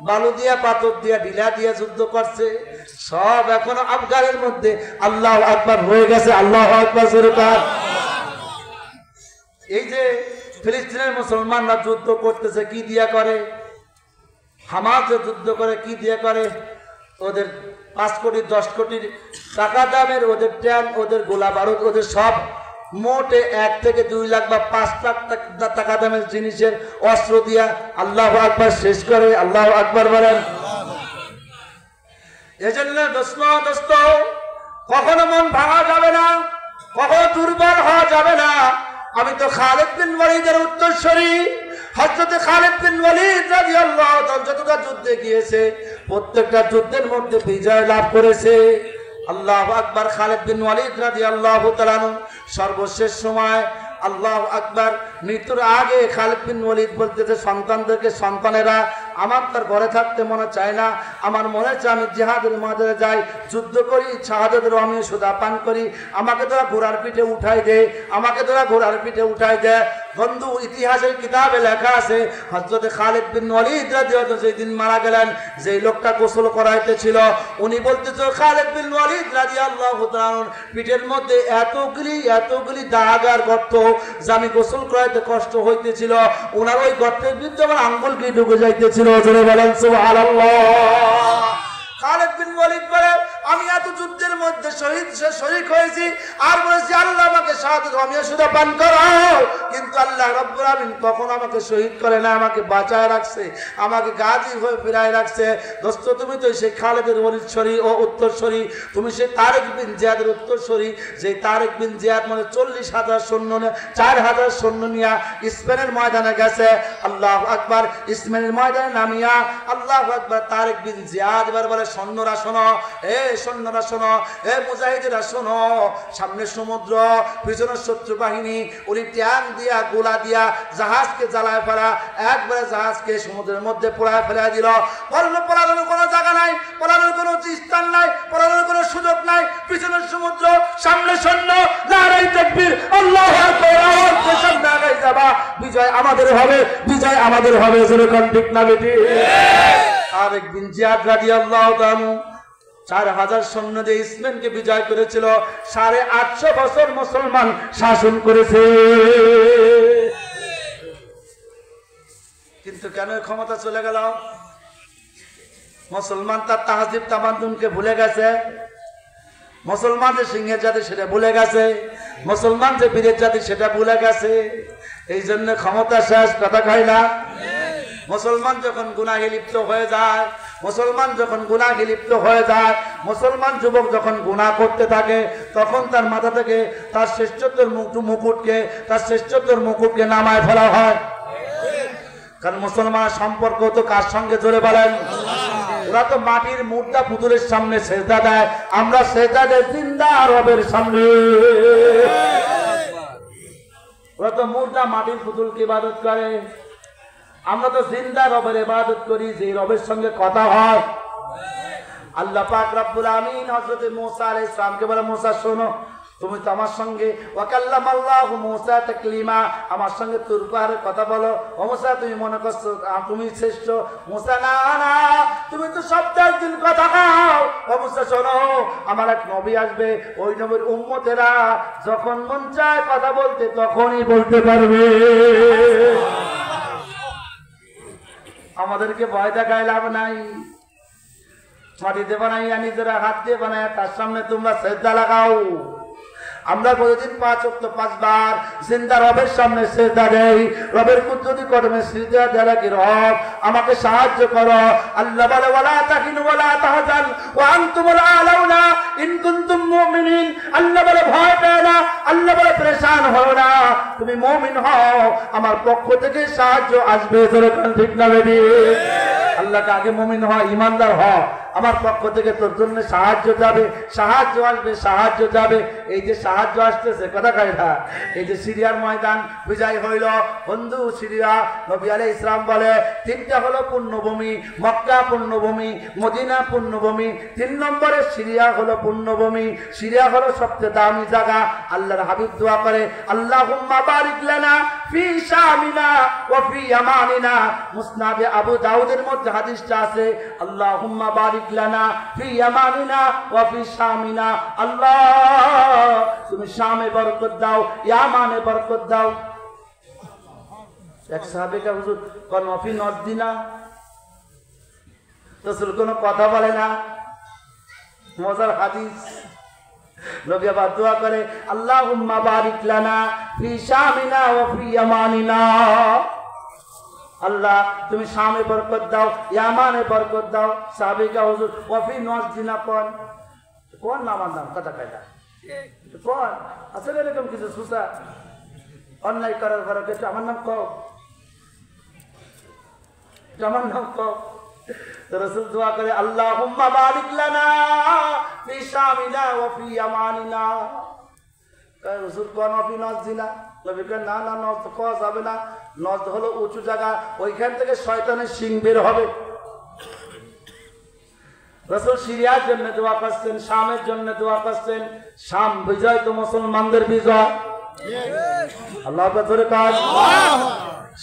বালু দিয়া, পাথর দিয়া, ঢিলা দিয়া যুদ্ধ করছে। সব এখনো আফগানের মধ্যে আল্লাহু আকবার হয়ে গেছে। আল্লাহু আকবার সরকার। এই যে ফিলিস্তিনের মুসলমানরা যুদ্ধ করতেছে, কি দিয়া করে? হামাস যুদ্ধ করে, কি দিয়া করে? ওদের 5 কোটি 10 কোটি টাকা দামের ওদের ট্যাঙ্ক, ওদের গোলা বারুদ, ওদের সব মোটে 1 থেকে 2 লাখ বা 5 লাখ টাকা দামের জিনিসের অস্ত্র দিয়া আল্লাহু আকবার শেষ করে। আল্লাহু আকবার বলেন। এজন্য দোস্ত, কখনো মন ভাঙা যাবে না, কখনো দুর্বল হওয়া যাবে না। আমি তো খালিদ বিন ওয়ালিদের উত্তরসূরি। হযরত খালিদ বিন ওয়ালিদ রাদিয়াল্লাহু তাআলা যতটা যুদ্ধে গিয়েছে, প্রত্যেকটা যুদ্ধের মধ্যে বিজয় লাভ করেছে। আল্লাহু আকবার। খালিদ বিন ওয়ালিদ রাদিয়াল্লাহু তাআলা সর্বশেষ সময় আল্লাহু আকবার মৃত্যুর আগে খালিদ বিন ওয়ালিদ বলতেছে সন্তানদেরকে, সন্তানেরা আমার তার ঘরে থাকতে মনে চায় না, আমার মনে চায় আমি জিহাদের ময়দানে যাই, যুদ্ধ করি, শাহাদাতের আমি সুদা পান করি, আমাকে তোরা ঘোড়ার পিঠে উঠাই দে, আমাকে তোরা ঘোড়ার পিঠে উঠাই দে। বন্ধু, ইতিহাসের কিতাবে লেখা আছে হযরত খালিদ বিন ওয়ালিদ রাদিয়াল্লাহু আনহু যেদিন মারা গেলেন, যেই লোকটা গোসল করাইতেছিল, উনি বলতেছে খালিদ বিন ওয়ালিদ রাদিয়াল্লাহু তাআলা পিঠের মধ্যে এতগুলি দাগ আর গর্ত, যে আমি গোসল করাইতে কষ্ট হইতেছিল, ওনার ওই গর্তের ভিতরে আমার আঙ্গুল কি ঢুকে যাইতেছিল। জোরে বলেন সুবহানাল্লাহ। খালিদ বিন ওয়ালিদ বলে, আমি এত যুদ্ধের মধ্যে শহীদ হয়েছি, আর বলেছি আল্লাহ আমাকে শাহাদাত আমিও সুদা পান করাও, কিন্তু আল্লাহ রাব্বুল আলামিন কখনো আমাকে শহীদ করে না, আমাকে বাঁচায় রাখছে, আমাকে গাজী হয়ে ফিরায় রাখছে। দোস্ত, তুমি তো সেই খালিদের ওলিদশরী ও উত্তরসরী, তুমি সেই তারেক বিন জিয়াদের উত্তরসরী, যে তারেক বিন জিয়াদ মানে 40,000 সৈন্য, 4,000 সৈন্য নিয়ে স্পেনের ময়দানে গেছে। আল্লাহু আকবার। স্পেনের ময়দানে নামিয়া আল্লাহু আকবার, তারেক বিন জিয়াদ এবার বলে, সৈন্যরা শোনো, সৈন্যরা শোনো, মুজাহিদেরা শোনো, সামনে সমুদ্র, পিছনে শত্রু বাহিনী, উনি ট্যাঙ্ক দিয়া গোলা দিয়া জাহাজকে জ্বালায় ফেলা, একবারে জাহাজকে সমুদ্রের মধ্যে পোড়ায় ফেলা দিল। বললো পলানোর কোনো জায়গা নাই, পলানোর কোনো স্থান নাই, পলানোর কোনো সুযোগ নাই, পিছনের সমুদ্র, সামনে সৈন্য, নারায়ে তাকবীর, আল্লাহু আকবার, সামনে আগাই যাবা, বিজয় আমাদের হবে, বিজয় আমাদের হবে। জোরে কোন ঠিক না বেটি? তারেক বিন জিয়াদ রাদিয়াল্লাহু তাআলা 4,000 সৈন্য দিয়ে স্পেনকে বিজয় করেছিল, 850 বছর মুসলমান শাসন করেছে। কিন্তু কেন ক্ষমতা চলে গেল? মুসলমান তার তাহজিব তামাদ্দুনকে ভুলে গেছে, মুসলমান যে সিংহের জাতি সেটা ভুলে গেছে, মুসলমান যে বীরের জাতি সেটা ভুলে গেছে। এই জন্য ক্ষমতা শেষ, কথা কয় না? মুসলমান যখন গুনাহে লিপ্ত হয়ে যায়, মুসলমান যখন গুনাহে লিপ্ত হয়ে যায়, মুসলমান যুবক যখন গুনাহ করতে থাকে, তখন তার মাথা থেকে তার শ্রেষ্ঠত্বের মুকুটকে নামায় ফেলা হয়। কারণ মুসলমানের সম্পর্ক তো কার সঙ্গে? জোরে বলেন। ওরা তো মাটির মুর্দা পুতুলের সামনে সেজদা দেয়, আমরা সেজদা দেই জিন্দা রবের সামনে। ওরা তো মুর্দা মাটির পুতুলকে ইবাদত করে, আমরা তো জিন্দা রবের ইবাদত করি, যে রবের সঙ্গে কথা হয়। আল্লাহ পাক রব্বুল আমিন হযরত মুসা আলাইহিস সালামকে বলে, মুসা শোনো, তুমি তো আমার সঙ্গে ওয়াকাল্লামাল্লাহু মুসা তাকলিমা, আমার সঙ্গে তুর পাহাড়ে কথা বলো। ও মুসা, তুমি মনে করছো তুমি শ্রেষ্ঠ? মুসা, না না, তুমি তো সপ্তাহের দিন কথা কও। ও মুসা শোনো, আমার এক নবী আসবে, ওই নবীর উম্মতেরা যখন মন চায় কথা বলতে তখনই বলতে পারবে। আমাদেরকে ভয় দেখায় লাভ নাই। মাটিতে বানাইয়া নিজেরা হাত দিয়ে বানায় তার সামনে তোমরা সেজদা লাগাও। আমরা প্রতিদিন 5 ওয়াক্ত 5 বার জিন্দা রবের সামনে সেজদা দেই, রবের কুদরতি কদমে সিজদা দেয়া কি, রব আমাকে সাহায্য করো। আল্লাহ বলে, ওয়ালা তাহিনু ওয়ালা তাহজান ওয়া আনতুমুল আলাউনা ইন কুনতুম মুমিনিন। আল্লাহ বলে, ভয় পেও না, আল্লাহ বলে পরেশান হও না, তুমি মুমিন হও, আমার পক্ষ থেকে সাহায্য আসবে। যেরকম ঠিক না বেবি? আল্লাহকে আগে মুমিন হয়, ইমানদার হয়, আমার পক্ষ থেকে তোর জন্য সাহায্য যাবে, সাহায্য আসবে, সাহায্য যাবে। এই যে সাহায্য আসতেছে, কথা কয় না? এই যে সিরিয়ার ময়দান বিজয় হইল, বন্ধু, সিরিয়া নবী আলাইহিস সালাম বলে 3টা হলো পুণ্যভূমি, মক্কা পুণ্যভূমি, মদিনা পুণ্যভূমি, 3 নম্বরে সিরিয়া হলো পুণ্যভূমি। সিরিয়া হলো সবচেয়ে দামি জায়গা। আল্লাহর হাবিব দোয়া করে, আল্লাহুম্মা বারিক লানা ফি শামিনা ওয়া ফি ইয়ামানিনা। মুসনাদে আবু দাউদের মধ্যে হাদিসটা আছে, আল্লাহুম্মা বারিক লানা ফি ইয়ামানিনা ওয়া ফি শামিনা। আল্লাহ, তুমি শামে বরকত দাও, ইয়ামানে বরকত দাও। এক সাহাবীকে হুজুর কোন ফি নজদিনা, রাসূল কোনো কথা বলে না, মজার হাদিস। নবী আবার দোয়া করে, আল্লাহুম্মা বারিক লানা ফি শামিনা ওয়া ফি ইয়ামানিনা। আল্লাহ, তুমি শামে বরকত দাও, ইয়ামানে বরকত দাও। সাহাবীকে হুজুর ওয়া ফি নজদিনা কোন নামার নাম, কথা কয়টা কোন আসলে এরকম কিছু সুসা অন্যায় করার ঘরে আমার নাম কও, আমার নাম কও। রাসূল দোয়া করে, আল্লাহুম্মা বারিক লানা ফি শামিনা ওয়া ফি ইয়ামানিনা। রাসূল কোন ফি নজদিনা, নবী কয় না না, নজ কওয়া যাবে না, নজদ হলো উঁচু জায়গা, ওইখান থেকে শয়তানের শিং বের হবে। রাসূল সিরিয়ার জন্য দোয়া করছেন, শামের জন্য দোয়া করছেন। শাম বিজয় তো মুসলমানদের বিজয়, আল্লাহ ধরে কাজ।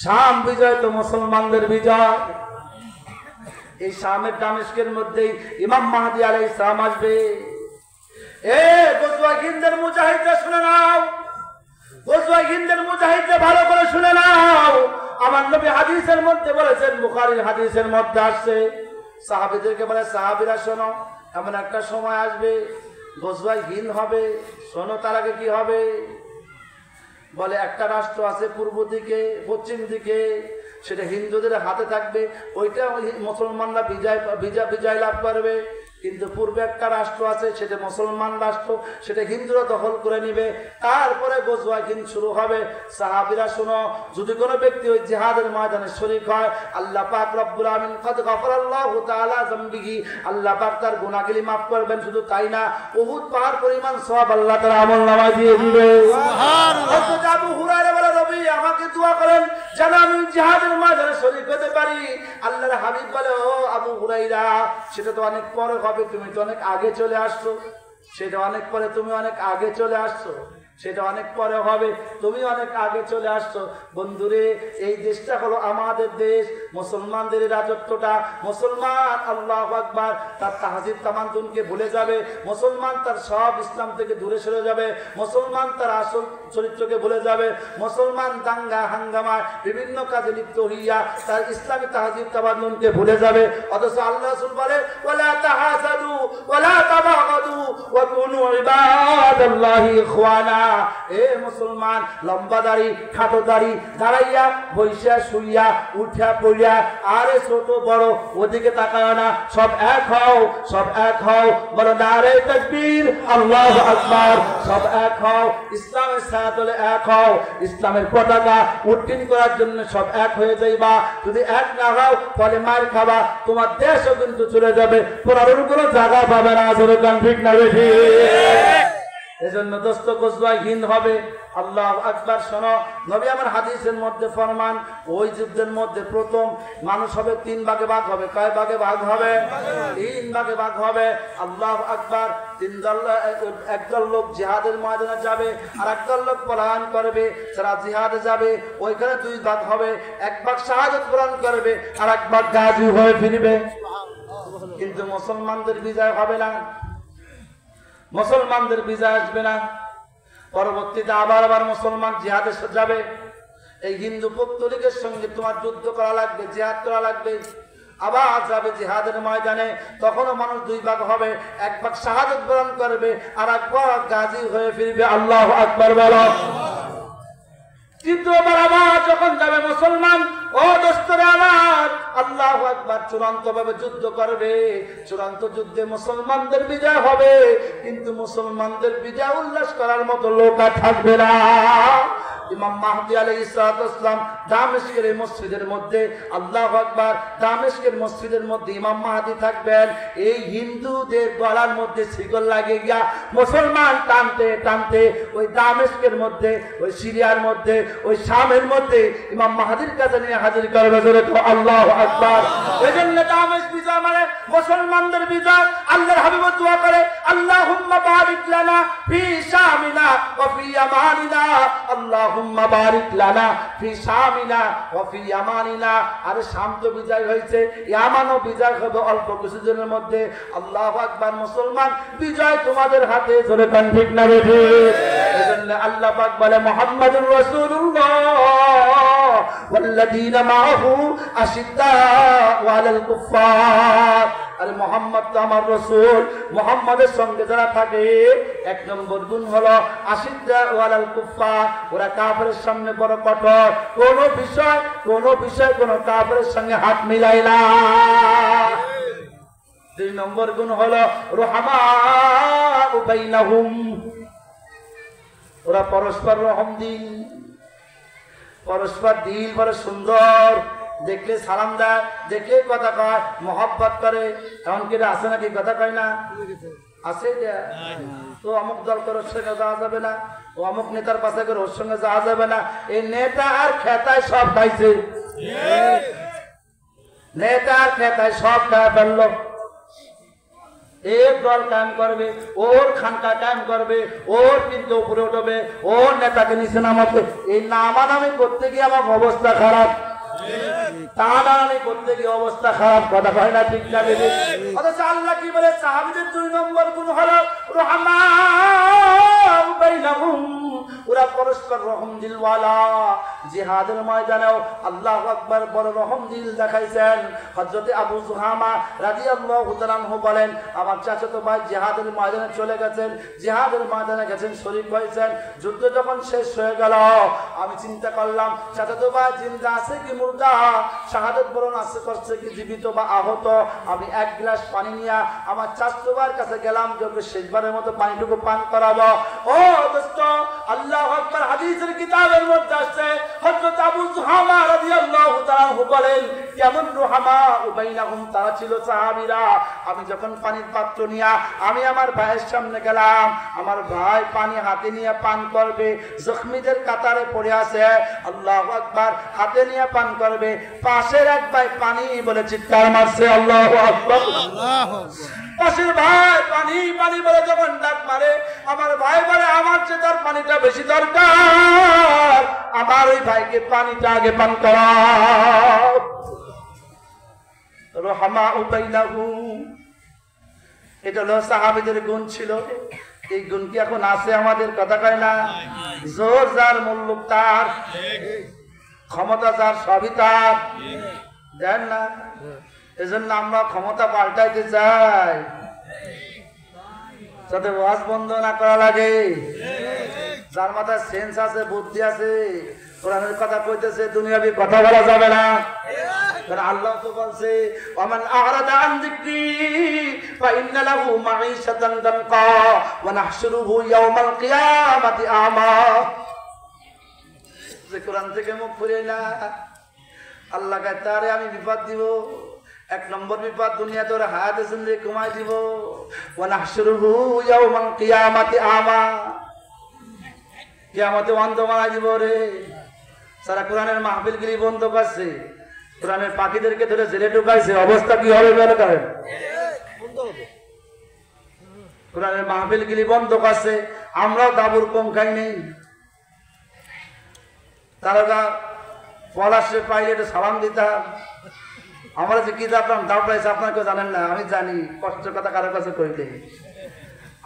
শাম বিজয় তো মুসলমানদের বিজয়। এই শামের দামেস্কের মধ্যেই ইমাম মাহদী আলাইহিস সালাম আসবে। গজওয়া হিন্দের মুজাহিদরা শুনে নাও, গজওয়া হিন্দের মুজাহিদরা ভালো করে শুনে নাও। আমার নবী হাদিসের মধ্যে বলেছেন, বুখারীর হাদিসের মধ্যে আসছে, সাহাবীদেরকে বলে, সাহাবীরা শোনো, এমন একটা সময় আসবে গজওয়া হিন্দ হবে। শোনো তার আগে কি হবে? বলে একটা রাষ্ট্র আছে পূর্ব দিকে, পশ্চিম দিকে, সেটা হিন্দুদের হাতে থাকবে, ওইটা মুসলমানরা বিজয় লাভ করবে। কিন্তু পূর্বে একটা রাষ্ট্র আছে, সেটা মুসলমান রাষ্ট্র, সেটা হিন্দুরা দখল করে নিবে। তারপরে গজওয়া হিন্দ শুরু হবে। সাহাবীরা শোনো, যদি কোনো ব্যক্তি ওই জিহাদের ময়দানে শরীক হয়, আল্লাহ পাক রব্বুল আমিন কদ গফরাল্লাহু তাআলা যামবিহি, আল্লাহ পাক তার গুনাহগুলি maaf করবেন। শুধু তাই না, উহুদ পাহাড় পরিমাণ সওয়াব আল্লাহ তাআলা আমলনামায় দিয়ে দিবে। সুবহানাল্লাহ। হযরত আবু হুরায়রা বলে, নবী আমাকে দোয়া করেন যেন আমি জিহাদের ময়দানে শরীক হতে পারি। আল্লাহর হাবিব বলে, ও আবু হুরায়রা, সেটা তো অনেক পরে হবে, তুমি তো অনেক আগে চলে আসছো। সেটা অনেক পরে, তুমি অনেক আগে চলে আসছো। সেটা অনেক পরে হবে, তুমি অনেক আগে চলে আসছো। বন্ধুরে, এই দেশটা হলো আমাদের দেশ, মুসলমানদের রাজত্বটা। মুসলমান আল্লাহু আকবার তার তাহজিব তামাদ্দুনকে ভুলে যাবে, মুসলমান তার সব ইসলাম থেকে দূরে সরে যাবে, মুসলমান তার আসল চরিত্রকে ভুলে যাবে, মুসলমান দাঙ্গা হাঙ্গামায় বিভিন্ন কাজে লিপ্ত হইয়া তার ইসলামী তাহজিব তামাদ্দুনকে ভুলে যাবে। অথচ আল্লাহ রাসূল বলে, ওয়ালা তাহাসাদু ওয়ালা তাবাগাদু ওয়া কুনু ইবাদাল্লাহি ইখওয়ানা। এ মুসলমান, লম্বা দাড়ি খাটো দাড়ি, দাঁড়াইয়া বইসা শুইয়া উঠা পড়িয়া, আরে ছোট বড় ওদিকে তাকায় না, সব এক হও, সব এক হও। বলো নারে তাকবীর, আল্লাহু আকবার। সব এক হও, ইসলামের ছায়াতলে এক হও, ইসলামের পতাকা উড্ডীন করার জন্য সব এক হয়ে যাইবা। যদি এক না হও, ফলে মার খাবা, তোমার দেশও কিন্তু চলে যাবে, পড়ার কোনো জায়গা পাবে না। আসলে ঠিক না বেশি? এজন্য দোস্ত গজওয়া হিন্দ হবে। আল্লাহু আকবার। শোনো, নবী আমার হাদিসের মধ্যে ফরমান, ওই যুদ্ধের মধ্যে প্রথম মানুষ হবে 3 ভাগে ভাগ হবে। কয় ভাগে ভাগ হবে? 3 ভাগে ভাগ হবে। আল্লাহু আকবার। একদল লোক জিহাদের ময়দানে যাবে, আর একদল লোক পলায়ন করবে। যারা জিহাদে যাবে ওইখানে 2 ভাগ হবে, এক ভাগ শাহাদাত বরণ করবে, আর এক ভাগ গাজী হয়ে ফিরবে। কিন্তু মুসলমানদের বিজয় হবে না, মুসলমানদের বিজয় আসবে না। পরবর্তীতে আবার মুসলমান জিহাদে যাবে। এই হিন্দু পৌত্তলিকের সঙ্গে তোমার যুদ্ধ করা লাগবে, জিহাদ করা লাগবে। আবার যাবে জিহাদের ময়দানে, তখনও মানুষ 2 ভাগ হবে, এক ভাগ শাহাদাত বরণ করবে, আর এক ভাগ গাজী হয়ে ফিরবে। আল্লাহু আকবার বলো। তৃতীয়বার আবার যখন যাবে মুসলমান, ও দোস্তরে আমার, আল্লাহু আকবার, চূড়ান্ত ভাবে যুদ্ধ করবে। চূড়ান্ত যুদ্ধে মুসলমানদের বিজয় হবে, কিন্তু মুসলমানদের বিজয় উল্লাস করার মতো লোক আর থাকবে না। ইমাম মাহদী আলাইহিস সালাম দামেস্কের মসজিদের মধ্যে, আল্লাহু আকবার, দামেস্কের মসজিদের মধ্যে ইমাম মাহদী থাকবেন। এই হিন্দুদের গলার মধ্যে শিকল লাগে গিয়া মুসলমান টানতে টানতে ওই দামেস্কের মধ্যে, ওই সিরিয়ার মধ্যে, ওই শামের মধ্যে ইমাম মাহদীর কাছে নিয়ে হাজির করবে। আল্লাহু আকবার। এজন্য দামেস্ক বিজয় মানে মুসলমানদের বিজয়। আল্লাহর হাবিব দোয়া করে, আল্লাহুম্মা বারিক লানা ফি শামিনা ওয়া ফি ইয়ামানিনা, আল্লাহুম্মা বারিক লানা ফি শামিনা ওয়া ফি ইয়ামানিনা। আর শাম তো বিজয় হয়েছে, ইয়ামানও বিজয় হবে অল্প কিছুদিনের মধ্যে। আল্লাহু আকবার। মুসলমান বিজয় তোমাদের হাতে। জোরে কান ঠিক না বেঠি? এজন্য আল্লাহ পাক বলে, মুহাম্মাদুর রাসূলুল্লাহ ওয়াল্লাযীনা মাআহু আশিদ্দাউ আলাল কুফফার। আরে মুহাম্মদ তো আমার রাসূল, মুহাম্মাদের সঙ্গে যারা থাকে 1 নম্বর গুণ হলো আশিদ্দাউ আলাল কুফফার। ওরা কাফেরের সামনে বড় কঠোর, কোন বিষয় কোন কাফেরের সঙ্গে হাত মিলাই না। 2 নম্বর গুণ হলো রহমাউ বাইনাহুম। ওরা পরস্পর রহম দিল, পরস্পর দিল বড় সুন্দর, দেখলে সালাম দেয়, দেখলে কথা কয়, মহব্বত করে। এমনকি আছে নাকি কথা কয় না? আছে তো অমুক দল করে ওর সঙ্গে যাওয়া যাবে না, ও অমুক নেতার পাশে করে ওর সঙ্গে যাওয়া যাবে না। এই নেতা আর খেতায় সব খাইছে, নেতা আর খেতায় সব খায় ফেললো। এক দল কায়েম করবে, ওর খানকা কায়েম করবে, ওর কিন্তু উপরে উঠবে, ওর নেতাকে নিচে নামাবে। এই নামানামি করতে গিয়ে আমার অবস্থা খারাপ, টানাটানি করতে গিয়ে অবস্থা খারাপ। কথা হয় না ঠিক না দিদি? অথচ আল্লাহ কি বলে, সাহাবীদের 2 নম্বর গুণ হলো রহমান বাইনাহুম, ওরা পরস্পর রহম দিলওয়ালা। জিহাদের ময়দানেও আল্লাহু আকবার বড় রহম দিল দেখাইছেন। হযরত আবু সুহামা রাদিয়াল্লাহু তাআলা আনহু বলেন, আমার চাচাতো ভাই জিহাদের ময়দানে চলে গেছেন, জিহাদের ময়দানে গেছেন, শরীক হয়েছেন। যুদ্ধ যখন শেষ হয়ে গেল, আমি চিন্তা করলাম চাচাতো ভাই জিন্দা আছে কি মুর্দা, শাহাদাত বরণ আছে করছে কি জীবিত বা আহত। আমি 1 গ্লাস পানি নিয়ে আমার চাচাতো ভাইয়ের কাছে গেলাম, যে শেষবারের মতো পানিটুকু পান করাবো। ও দোস্ত, আল্লাহু আকবার হাদিসের কিতাবের মধ্যে আসছে, হযরত আবু সুহামা রাদিয়াল্লাহু তাআলা বলেন, কেমন রুহামা বাইনাহুম, তারা ছিল সাহাবীরা। আমি যখন পানির পাত্র নিয়ে আমি আমার ভাইয়ের সামনে গেলাম, আমার ভাই পানি হাতে নিয়ে পান করবে, জখমীদের কাতারে পড়ে আছে, আল্লাহু আকবার, হাতে নিয়ে পান করবে। পাশের এক ভাই পানি বলে চিৎকার মারছে, আল্লাহু আকবার। পাশের ভাই পানি পানি বলে যখন ডাক মারে, আমার ভাই বলে আমার চেয়ে তার পানিটা বেশি দরকার, আমার ওই ভাইকে পানিটা আগে পান করাও। রহমা বাইনাহুম, এটা হলো সাহাবীদের গুণ ছিল। এই গুণ কি এখন আছে আমাদের? কথা কয় না? জোর যার, মুল্লুক তার, ক্ষমতা যার, সবই তার, দেন না? এজন্য আমরা ক্ষমতা পাল্টাইতে চাই, যাতে ওয়াজ বন্ধ না করা লাগে। যার মাথায় সেন্স আছে, বুদ্ধি আছে, কোরআনের কথা কইতেছে, দুনিয়াবি কথা বলা যাবে না। কারণ আল্লাহ তো বলছে, ওমান আ'রাদা আন যিকরি ফাইন্না লাহু মাঈশাতান দানকা ওয়া নাহশুরুহু ইয়াওমাল কিয়ামাতি আমা। যে কোরআন থেকে মুখ ফিরাই না, আল্লাহ কয় তারে আমি বিপদ দিব। 1 নম্বর বিপদ, দুনিয়াতে ওরা হায়াতে জিন্দেগি কমাই দিব। ওয়া নাহশুরুহু ইয়াওমাল কিয়ামাতি আমা, কিয়ামতে অন্ধ বানাই দিব রে। সারা কোরআনের মাহফিল গিরি বন্ধ করছে, কোরআনের পাখিদেরকে ধরে জেলে ঢুকাইছে, অবস্থা কি হবে বলে করেন? কোরআনের মাহফিল গিরি বন্ধ করছে, আমরাও দাবুর কম খাই নেই। তারা পলাশে পাইলে একটু সালাম দিতাম। আমরা যে কি জানতাম দাও পাইছে, আপনার কেউ জানেন না, আমি জানি। কষ্টের কথা কারো কাছে কইতে,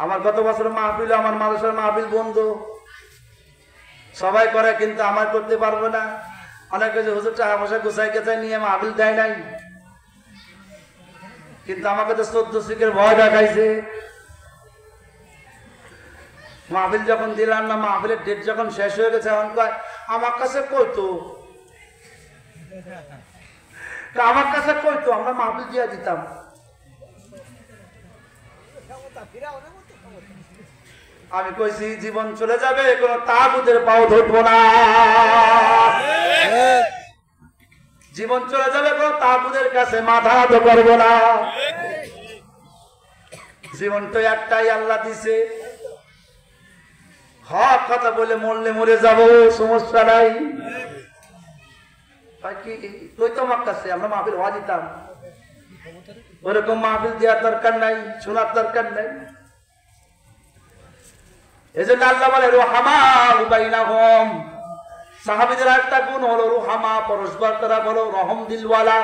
আমার গত বছর মাহফিল, আমার মানুষের মাহফিল বন্ধ, সবাই করে কিন্তু আমার করতে পারবে না। অনেকে যে হুজুর টাকা পয়সা গুছাই গেছাই নিয়ে মাহফিল দেয় নাই, কিন্তু আমাকে তো 14 শিখের ভয় দেখাইছে। মাহফিল যখন দিলাম না, মাহফিলের ডেট যখন শেষ হয়ে গেছে, এখন কয় আমার কাছে কইতো, আমার কাছে কইতো, আমরা মাহফিল দিয়ে দিতাম। আমি কইছি জীবন চলে যাবে, কোন তাগুতের পাও ধরবো না। জীবন চলে যাবে, কোন তাগুতের কাছে মাথা তো করবো না। জীবন তো একটাই আল্লাহ দিছে, হক কথা বলে মরলে মরে যাব, সমস্যা নাই। তুই তো আমার কাছে আমরা মাহফিল হওয়া দিতাম, ওরকম মাহফিল দেওয়ার দরকার নাই, শোনার দরকার নাই। এজন্য আল্লাহ বলে রুহামা বাইনাহুম, সাহাবীদের একটা গুণ হলো রুহামা, পরস্পর তারা বলো রহম দিলওয়ালা।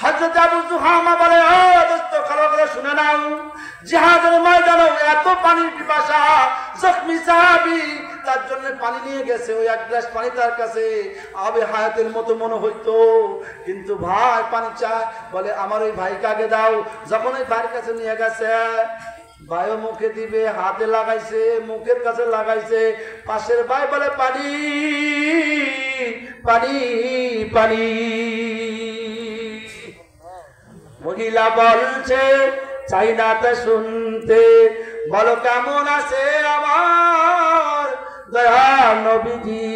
হযরত আবু সুহামা বলে, ও দোস্ত ভালো করে শুনে নাও, জিহাদের ময়দানে এত পানির পিপাসা, জখমি সাহাবী তার জন্য পানি নিয়ে গেছে, ওই 1 গ্লাস পানি তার কাছে আবে হায়াতের মতো মনে হইতো, কিন্তু ভাই পানি চায়, বলে আমার ওই ভাইকে আগে দাও। যখন ওই ভাইয়ের কাছে নিয়ে গেছে, ভাইও মুখে দিবে, হাতে লাগাইছে, মুখের কাছে লাগাইছে, পাশের ভাই বলে পানি পানি পানি। মহিলা বলছে চাই না তা শুনতে, বলো কেমন আছে আমার দয়াল নবীজি,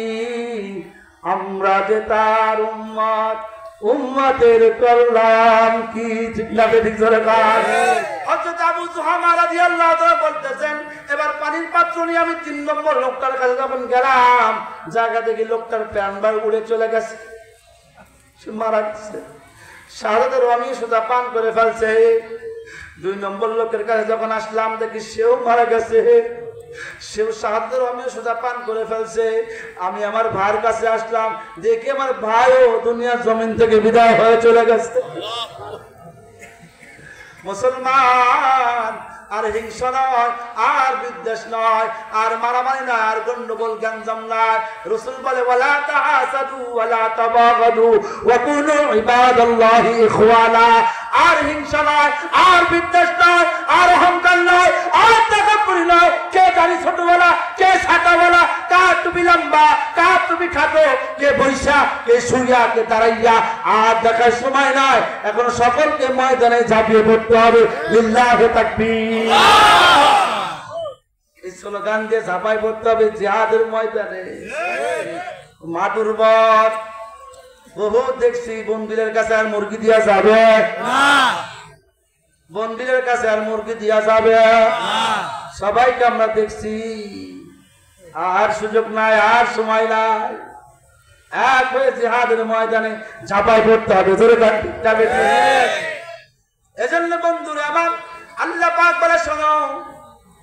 আমরা যে তার উম্মত, উম্মতের কল্যাণ কি ঠিক না ঠিক সরকার। হযরত আবু জুহামা রাদিয়াল্লাহু তাআলা বলতেছেন, এবার পানির পাত্র নিয়ে আমি 3 নম্বর লোকটার কাছে যখন গেলাম, জায়গা দেখি লোকটার প্যান্টবার উড়ে চলে গেছে, সে মারা গেছে। শাহাদাতের রঙে সুদা পান করে ফেলছে। 2 নম্বর লোকের কাছে যখন আসলাম দেখি সেও মারা গেছে, সেও শাহাদাতের রঙে সুদা পান করে ফেলছে। আমি আমার ভাইয়ের কাছে আসলাম, দেখি আমার ভাইও দুনিয়ার জমিন থেকে বিদায় হয়ে চলে গেছে। মুসলমান আর হিংসা নয়, আর বিদ্বেষ নয়, আর মারামারি নয়, আর গন্ডগোল গ্যাঞ্জাম নয়। রাসূল বলে ওয়ালা তাহাসাদু ওয়ালা তাবাগাদু ওয়া কুনু ইবাদাল্লাহি ইখওয়ানা। আর হিংসা নয়, আর বিদ্বেষ নয়, আর অহংকার নয়, আর তাকাব্বুরি নয়। কে দাড়ি ছোটওয়ালা, কে ছাটাওয়ালা, কার টুপি লম্বা, কার টুপি খাটো, কে বৈশা, কে শুইয়া, কে দাঁড়াইয়া, আর দেখার সময় নয়। এখন সকলকে ময়দানে ঝাঁপিয়ে পড়তে হবে। লিল্লাহি তাকবীর। এই স্লোগান দিয়ে ঝাঁপাই পড়তে হবে জিহাদের ময়দানে। মাটুর বর বহু দেখছি বন্দিলের কাছে আর মুরগি দিয়া যাবে না, বন্দিলের কাছে আর মুরগি দিয়া যাবে না। সবাইকে আমরা দেখছি, আর সুযোগ নাই, আর সময় নাই। এক হয়ে জিহাদের ময়দানে ঝাঁপাই পড়তে হবে। এজন্য বন্ধুরা আমার, আল্লাহ পাক বলে শোনো,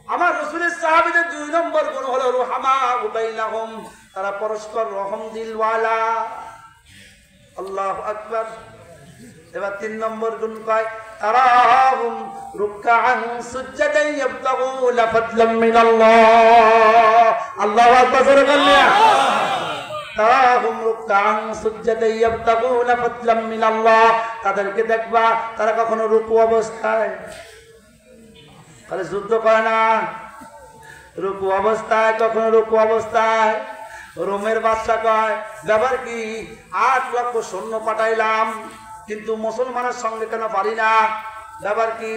আমার রাসূলের সাহাবীদের 2 নম্বর গুণ হলো রুহামা বাইনাহুম, তারা পরস্পর রহম দিলওয়ালা। আল্লাহু আকবার। এবার 3 নম্বর গুণ কয় তারাহুম রুকআন সুজদান ইয়াবতাগুনা ফাদলাম মিনাল্লাহ। আল্লাহু আকবার জোরে বলেন। তারাহুম রুকআন সুজদান ইয়াবতাগুনা ফাদলাম মিনাল্লাহ। তাদেরকে দেখবা তারা কখনো রুকু অবস্থায়, তাহলে যুদ্ধ করে না, রুকু অবস্থায়, কখনো রুকু অবস্থায়। রোমের বাদশা কয় ব্যাপার কি, 8 লক্ষ সৈন্য পাঠাইলাম কিন্তু মুসলমানের সঙ্গে কেন পারি না? ব্যাপার কি,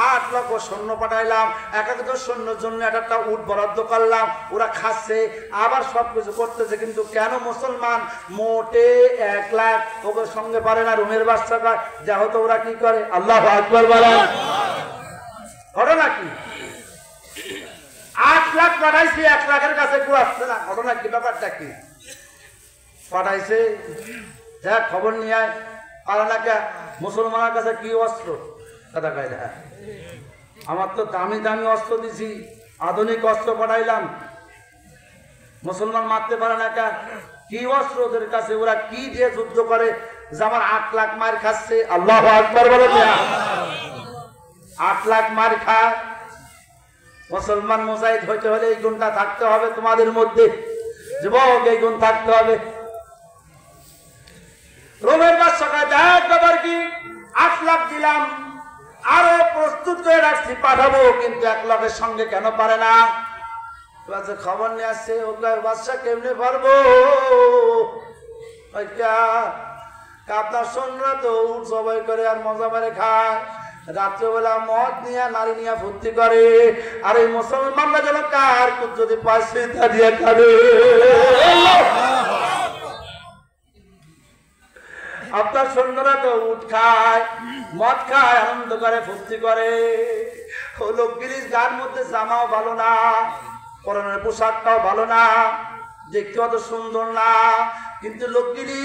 8 লক্ষ সৈন্য পাঠাইলাম, এক একটা সৈন্যের জন্য একটা উট বরাদ্দ করলাম, ওরা খাচ্ছে, আবার সবকিছু করতেছে, কিন্তু কেন মুসলমান মোটে 1 লাখ ওদের সঙ্গে পারে না? রোমের বাদশা কয় যা হতো ওরা কি করে? আল্লাহু আকবার বলেন। ঘটনা কি? 8 লাখ পাঠাইছে, 1 লাখের কাছে কেউ আসছে না। ঘটনা কি? ব্যাপারটা কি? পাঠাইছে, যা খবর নিয়ে আয়। আর না কে মুসলমানের কাছে কি অস্ত্র? কথা কয় না, আমার তো দামি দামি অস্ত্র দিছি, আধুনিক অস্ত্র পাঠাইলাম, মুসলমান মারতে পারে না কে? কি অস্ত্র ওদের কাছে? ওরা কি দিয়ে যুদ্ধ করে যে আমার 8 লাখ মার খাচ্ছে? আল্লাহু আকবার বলে। 8 লাখ মার খায়। মুসলমান মুজাহিদ হইতে হলে এই গুণটা থাকতে হবে তোমাদের মধ্যে, যুবক, এই গুণ থাকতে হবে। রোমের বাদশা দেখ ব্যাপার কি, 8 লাখ দিলাম, আরো প্রস্তুত করে রাখছি, পাঠাবো, কিন্তু 1 লাখের সঙ্গে কেন পারে না? খবর নিয়ে আসছে, ওকে বাদশা কেমনে পারবো? আপনার সৈন্যরা তো উট জবাই করে আর মজা মেরে খায়, রাত্রেবেলা মদ নিয়ে নারী নিয়ে ফুর্তি করে, আর এই মুসলমানরা যেন কার যদি পাশে তা দিয়ে খাবে। আপনার সৈন্যরা তো উট খায়, মদ খায়, আনন্দ করে, ফুর্তি করে। ও লোকগিরির গার মধ্যে জামাও ভালো না, পরনের পোশাকটাও ভালো না, দেখতে অত সুন্দর না, কিন্তু লোকগিরি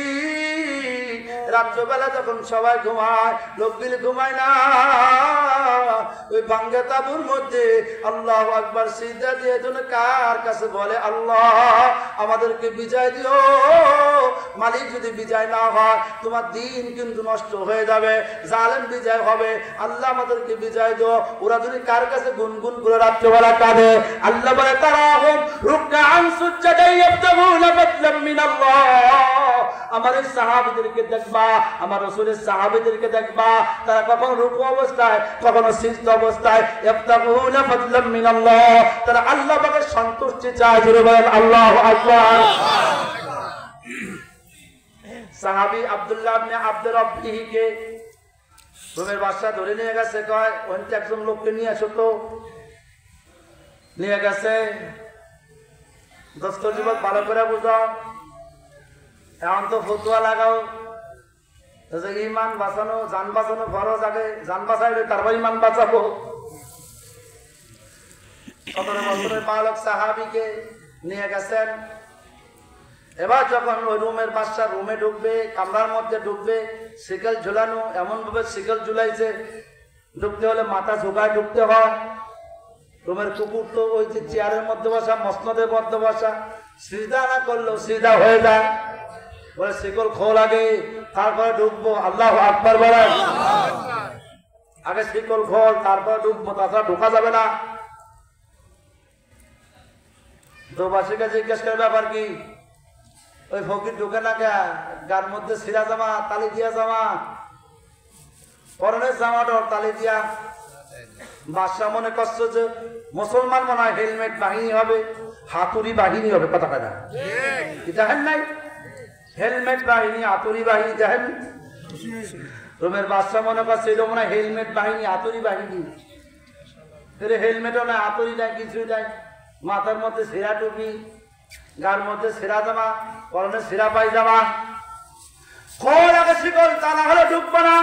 রাত্রবেলা যখন সবাই ঘুমায়, লোকগিরি ঘুমায় না। ওই ভাঙ্গা তাবুর মধ্যে আল্লাহু আকবার সিজদা দিয়ে তুমি কার কাছে বলে, আল্লাহ আমাদেরকে বিজয় দিও। মালিক যদি বিজয় না হয় তোমার দিন কিন্তু নষ্ট হয়ে যাবে, জালেম বিজয় হবে। আল্লাহ আমাদেরকে বিজয় দিও। ওরা যদি কার কাছে গুনগুন করে রাত্রবেলা কাঁদে, আল্লাহ বলে তারাহুম রুকআন সুজদান ইয়াবতাগুনা ফাদলাম মিনাল্লাহ। আমার এই সাহাবীদেরকে দেখবা, আমার রাসূলের সাহাবীদেরকে দেখবা, তারা কখনো রুকু অবস্থায়, কখনো সিজদা অবস্থায়, ইয়াবতাগুনা ফাদলাম মিনাল্লাহ, তারা আল্লাহ পাকের সন্তুষ্টি চায়। জোরে বলেন আল্লাহু আকবার। সাহাবী আব্দুল্লাহ ইবনে আব্দুর রাব্বিহিকে রোমের বাদশা ধরে নিয়ে গেছে, কয় ওইটা একজন লোককে নিয়ে আসো তো। নিয়ে গেছে। দোস্ত যুবক ভালো করে বুঝো, এখন তো ফতুয়া লাগাও, ইমান বাঁচানো, জান বাঁচানো খরচ, আগে জান বাঁচাইলে তারপর ইমান বাঁচাবো। 17 বছরের বালক সাহাবীকে নিয়ে গেছেন। এবার যখন ওই রুমের বাদশা রুমে ঢুকবে, কামরার মধ্যে ঢুকবে, শিকল ঝুলানো, এমন ভাবে শিকল ঝুলাইছে, ঢুকতে হলে মাথা ঝুঁকায় ঢুকতে হয়। রুমের কুকুর তো ওই যে চেয়ারের মধ্যে বসা, মসনদের মধ্যে বসা, সিজদা না করলেও সিজদা হয়ে যায়। বলে শিকল খোল আগে, তারপরে ঢুকবো। আল্লাহু আকবার বলেন। আগে শিকল খোল, তারপরে ঢুকবো, তাছাড়া ঢোকা যাবে না। দোবাসীকে জিজ্ঞেস করে ব্যাপার কি? ওই ফকির ঢুকে না কে? গার মধ্যে সিরা জামা, তালি দিয়া জামা, পরনের জামাটা তালি দিয়া। বাদশা মনে করছে যে মুসলমান মনে হয় হেলমেট বাহিনী হবে, হাতুড়ি বাহিনী হবে। কথা কথা দেখেন নাই? হেলমেট বাহিনী, হাতুড়ি বাহিনী দেখেন। রোমের বাদশা মনে করছে এটা মনে হয় হেলমেট বাহিনী, হাতুড়ি বাহিনী। হেলমেটও নাই, হাতুড়ি নাই, কিছুই নাই। মাথার মধ্যে সেরা টুপি, গার মধ্যে সেরা জামা, পরনে সেরা পায়জামা। খোল আগে শিকল, তা না হলে ঢুকবো না।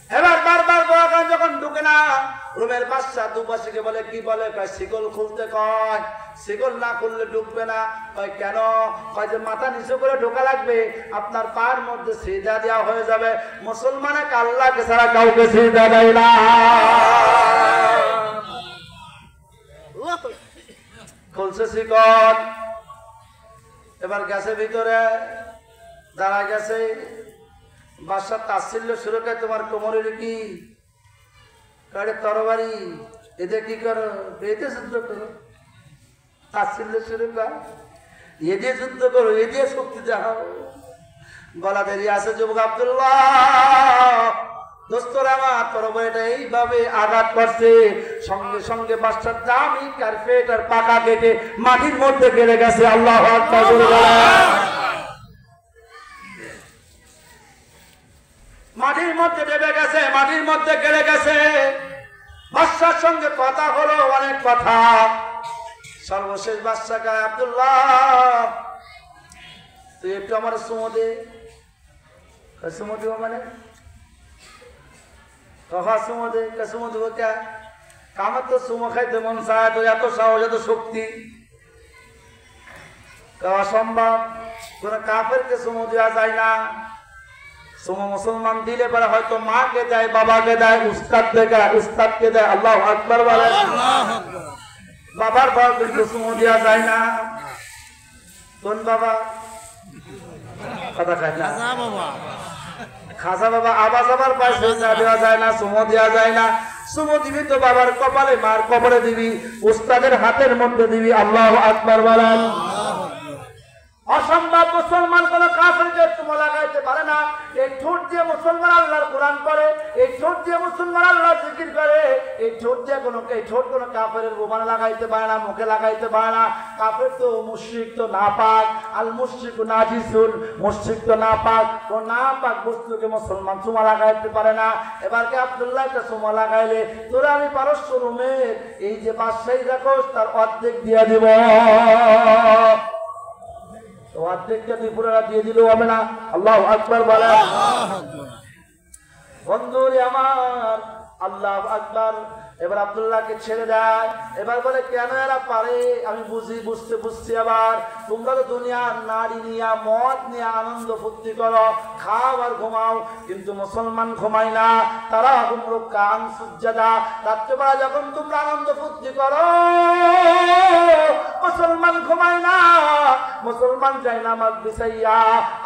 এবার বারবার বলা যখন ঢুকে না, রুমের বাদশা দুপাশিকে বলে কি বলে? শিকল খুলতে কয়। শিকল না খুললে ঢুকবে না। কয় কেন? কয় যে মাথা নিচু করে ঢোকা লাগবে, আপনার পায়ের মধ্যে সিজদা দেওয়া হয়ে যাবে। মুসলমানে আল্লাহকে ছাড়া কাউকে সিজদা দেয় না। খুলছে শিকল, এবার গেছে ভিতরে, দাঁড়া গেছে। বাদশা তাচ্ছিল্য শুরু করে, তোমার কোমরের কি? তরবারি, এতে কি করো? এতে যুদ্ধ করো। তাচ্ছিল্য শুরু কর, এ দিয়ে যুদ্ধ করো, এ দিয়ে শক্তি দেখাও। গলা দেরি আছে যুবক আব্দুল্লাহ, দোস্তরা আমার তরবারিটা এইভাবে আঘাত করছে, সঙ্গে সঙ্গে বাদশার দামি কার্পেট আর পাকা কেটে মাটির মধ্যে গেড়ে গেছে। আল্লাহু আকবার বলে মাটির মধ্যে ডেবে গেছে, মাটির মধ্যে গেড়ে গেছে। বাদশার সঙ্গে কথা হলো, অনেক কথা। সর্বশেষ বাদশাকে, আব্দুল্লাহ তুই একটু আমার সুমো দে। সুমো দিব মানে সুমো দে। সুমো দেবো কে? আমার তো সুমো খাইতে মন চায়, তো এত সাহস, এত শক্তি অসম্ভব। কোন কাফেরকে সুমো দেওয়া যায় না। সুমো মুসলমান দিলে পরে হয়তো মাকে দেয়, বাবাকে দেয়, উস্তাদকে দেয়। আল্লাহু আকবার বলে। বাবার পর কিন্তু সুমো দেওয়া যায় না। কোন বাবা? কথা খায় না। খাজা বাবা, আবাস আবার পাশে দেওয়া যায় না, সুমো দেওয়া যায় না। সুমো দিবি তো বাবার কপালে, মার কপালে দিবি, উস্তাদের হাতের মধ্যে দিবি। আল্লাহু আকবার বলেন। অসম্ভব। মুসলমান কোন কাফেরকে চুমো লাগাইতে পারে না। এই ঠোঁট দিয়ে মুসলমান আল্লাহর কোরআন করে, এই ঠোঁট দিয়ে মুসলমান আল্লাহর জিকির করে, এই ঠোঁট দিয়ে এই ঠোঁট কোনো কাফেরের বোমানে লাগাইতে পারে না, মুখে লাগাইতে পারে না। কাফের তো মুশরিক, তো নাপাক। আল মুশরিকু নাজিসুন, মুশরিক তো নাপাক। তো নাপাক বস্তুকে মুসলমান চুমা লাগাইতে পারে না। এবারকে আব্দুল্লাহ একটা চুমা লাগাইলে তোরা আমি পারস্য রুমের এই যে বাদশাহী রাখোস তার অর্ধেক দিয়ে দিব। অর্ধেকটা ত্রিপুরা দিয়ে দিলেও হবে না। আল্লাহু আকবার বলে। বন্ধুরে আমার, আল্লাহু আকবার। এবার আব্দুল্লাহকে ছেড়ে দেয়। এবার বলে কেন এরা পারে? আমি বুঝছি। আবার তোমরা তো দুনিয়ার নারী নিয়ে, মদ নিয়ে আনন্দ ফুর্তি করো, খাও আর ঘুমাও, কিন্তু মুসলমান ঘুমাই না। তারা রুকান সুজদা, রাত্রেবেলা যখন তোমরা আনন্দ ফুর্তি করো, মুসলমান ঘুমায় না। মুসলমান যায় নামাজ বিছাইয়া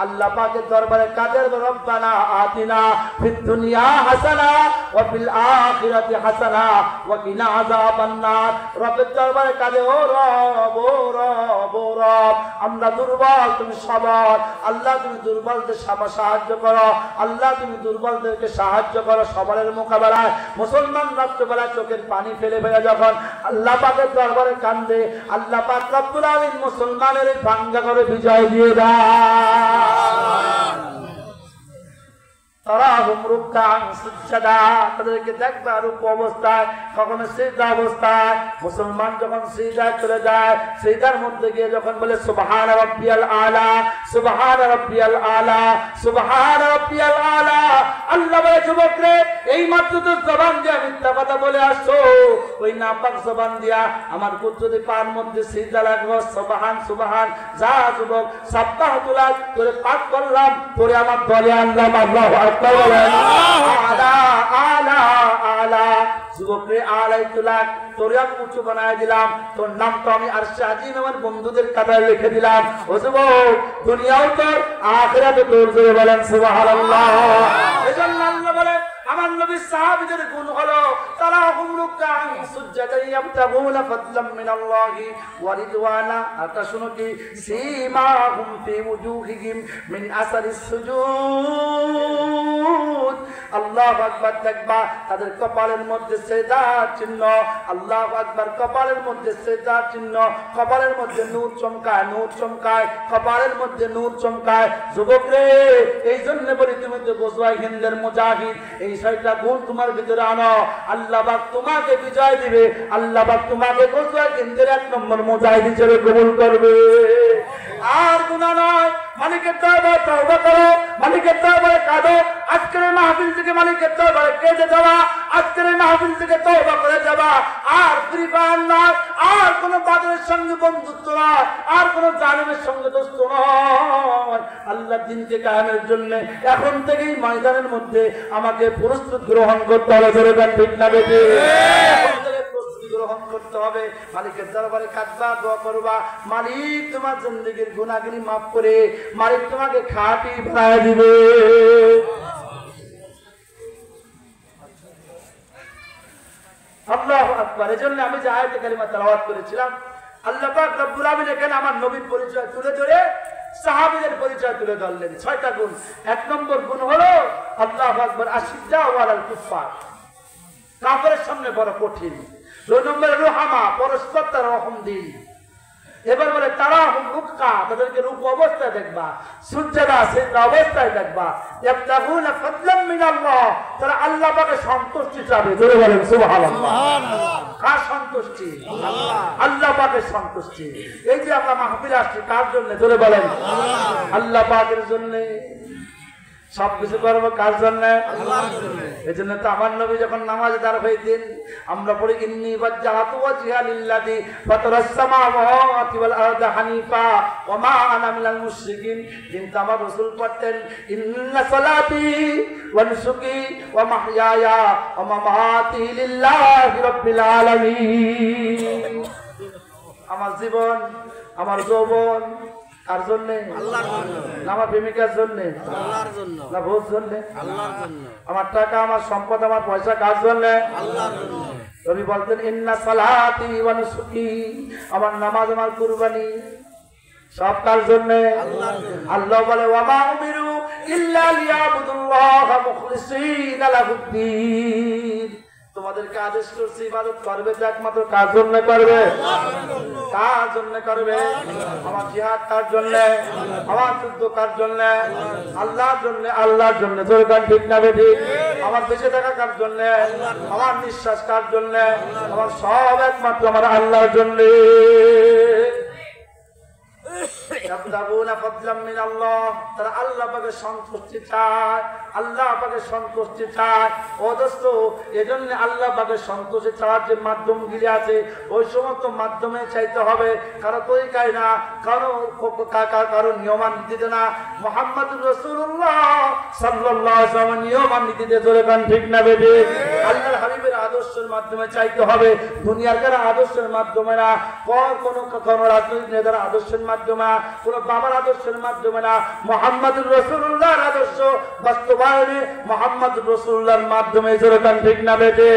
আল্লাহ পাকের দরবারে কাদের রব্বানা আতিনা ফিদ দুনিয়া হাসানা ওয়া ফিল আখিরাতি হাসানা ওয়া কিনা আযাবান নার। রবের দরবারে কাঁদে, ও রব, ও রব, ও রব, আমরা দুর্বল, তুমি সবল। আল্লাহ তুমি দুর্বলদের সাহায্য করো। আল্লাহ তুমি দুর্বলদেরকে সাহায্য করো সবলের মোকাবেলায়। মুসলমান রাত্রেবেলায় চোখের পানি ফেলে ফেলে যখন আল্লাহ পাকের দরবারে কান্দে, আল্লাহ পাক রব্বুল আলামিন মুসলমানের ভাঙ্গা করে বিজয় দিয়ে দেয়। তারাহুম রুকান সুজদা, তাদেরকে দেখবা রূপ অবস্থায়, কখনো সিজদা অবস্থায়। মুসলমান যখন সিজদায় চলে যায়, সিজদার মধ্যে গিয়ে যখন বলে সুবহান রাব্বিয়াল আলা, সুবহান রাব্বিয়াল আলা, সুবহান রাব্বিয়াল আলা। আল্লাহ বলে যুবক রে, এই মাত্র তো জবান দিয়ে মিথ্যা কথা বলে আসছো, ওই নাপাক জবান দিয়া আমার কুদরতি পার মধ্যে সিজদা লাগবো সুবহান সুবহান যা যুবক সাব্বাহাতুল্লাহ তোরে পাক করলাম তোরে আমার দলে আনলাম আল্লাহু আকবার আলা আলা আলা যুবক রে আলাইতুল্লাহ তোরে আমি উঁচু বানায় দিলাম তোর নাম তো আমি আরশে আজিম আমার বন্ধুদের কাতারে লিখে দিলাম ও যুবক দুনিয়াও তোর আখিরাতে তোর জোরে বলেন সুবহানাল্লাহ এজন্য আল্লাহ বলে আমার নবীর সাহাবীদের গুণ হলো তারা হুম রুকআন সুজদান ইয়াবতাগুনা ফাদলাম মিনাল্লাহি ওয়া রিদওয়ানা আতা শুনো কি সীমাহুম ফি ওজুহিহিম মিন আসারিস সুজুদ আল্লাহু আকবার দেখবা তাদের কপালের মধ্যে সিজদার চিহ্ন আল্লাহু আকবার কপালের মধ্যে সিজদার চিহ্ন কপালের মধ্যে নূর চমকায় কপালের মধ্যে নূর চমকায় যুবক রে এইজন্য বলি তুমি তো গোজওয়ায়ে হিন্দের মুজাহিদ এই ছয়টা গুণ তোমার ভিতরে আনো আল্লাহ পাক তোমাকে বিজয় দিবে আল্লাহ পাক তোমাকে গোজওয়ায়ে হিন্দের এক নম্বর মুজাহিদ হিসেবে কবুল করবে আর গুনাহ নয় মালিকের দরবারে তওবা করো মালিকের দরবারে কাঁদো আজকের মাহফিল থেকে মালিকের দরবারে কেঁদে যাওয়া আজকের মাহফিল থেকে তওবা করে যাওয়া আর ফ্রিফায়ার নয় আর কোন বাদরের সঙ্গে বন্ধুত্ব নয় আর কোন জালিমের সঙ্গে দোস্ত নয় আল্লাহর দ্বীনকে কায়েমের জন্য এখন থেকেই ময়দানের মধ্যে আমাকে প্রস্তুত গ্রহণ করতে হবে ধরে দেন ঠিক না বেটে এখন থেকে প্রস্তুতি গ্রহণ করতে হবে মালিকের দরবারে কাঁদবা দোয়া করবা মালিক তোমার জিন্দেগীর গুনাহগুলি মাফ করে মালিক তোমাকে খাঁটি বানায় দিবে আল্লাহু আকবার এজন্য আমি যে আয়াতে কারিমা তেলাওয়াত করেছিলাম আল্লাহ পাক রব্বুল আলামিন এখানে আমার নবীর পরিচয় তুলে ধরে সাহাবীদের পরিচয় তুলে ধরলেন ছয়টা গুণ এক নম্বর গুণ হলো আল্লাহু আকবার আশিদ্দা ওয়ালাল কুফার কাফেরের সামনে বড় কঠিন দুই নম্বরে রুহামা পরস্পর তার রহম দিন এবার বলে তারা হুম রুকআ তাদেরকে রুকু অবস্থায় দেখবা সুজদা সিজদা অবস্থায় দেখবা ইয়াবতাগুনা ফাদলাম মিনাল্লাহ তারা আল্লাহ পাকের সন্তুষ্টি চাবে জোরে বলেন সুবহানাল্লাহ কার সন্তুষ্টি আল্লাহ পাকের সন্তুষ্টি এই যে আমরা মাহফিলে আসছি কার জন্য জোরে বলেন আল্লাহ পাকের জন্য সবকিছু করবো কার জন্য আল্লাহর জন্য এজন্য তো আমার নবী যখন নামাজে দাঁড় হইতেন আমরা পড়ি ইন্নী ওয়াজ্জাহাতু ওয়াজহিয়া লিল্লাযী ফাতারাস সামাওয়াতি ওয়াল আরদা হানিফা ওয়া মা আনা মিনাল মুশরিকিন কিন্তু আমার রাসূল পড়তেন ইন্না সালাতি ওয়া নুসুকি ওয়া মাহইয়ায়া ওয়া মামাতি লিল্লাহি রাব্বিল আলামিন আমার জীবন আমার যৌবন কার জন্য আল্লাহর জন্য না আমার প্রেমিকার জন্য আল্লাহর জন্য না ভোজ জন্য আল্লাহর জন্য আমার টাকা আমার সম্পদ আমার পয়সা কার জন্য আল্লাহর জন্য নবী বলতেন ইন্না সালাতি ওয়া নুসুকি আমার নামাজ আমার কুরবানি সব কার জন্য আল্লাহর জন্য আল্লাহ বলে ওয়া মা উমিরু ইল্লা লিয়াবুদুল্লাহ মুখলিসিনা লাহুদ্দিন তোমাদেরকে আদেশ করছি ইবাদত করবে তো একমাত্র কার জন্য করবে কার জন্য করবে আমার জিহাদ কার জন্য আমার যুদ্ধ কার জন্য আল্লাহর জন্য দরকার ঠিক না বেঠিক আমার বেঁচে থাকা কার জন্য আমার নিঃশ্বাস কার জন্য আমার সব একমাত্র আমার আল্লাহর জন্য তারা আল্লাহ পাকের সন্তুষ্টি চায় আল্লাহ পাকের সন্তুষ্টি চায় ও দোস্ত এজন্য আল্লাহ পাকের সন্তুষ্টি চাওয়ার যে মাধ্যমগুলি আছে ওই সমস্ত মাধ্যমে চাইতে হবে কারো তরিকায় না কারো নিয়মানীতিতে না মুহাম্মদুর রাসূলুল্লাহ সাল্লাল্লাহু আলাইহি ওয়াসাল্লামের নিয়মানীতিতে জোরে গান ঠিক না বেবে আল্লাহর হাবিবের আদর্শের মাধ্যমে চাইতে হবে দুনিয়ার কারো আদর্শের মাধ্যমে না কোন রাজনৈতিক নেতার আদর্শের মাধ্যমে না কোন বাবার আদর্শের মাধ্যমে না মুহাম্মদুর রাসূলুল্লাহর আদর্শ বাস্তবায়নে মুহাম্মদুর রাসূলুল্লাহর মাধ্যমে জোরে গান ঠিক না বেবে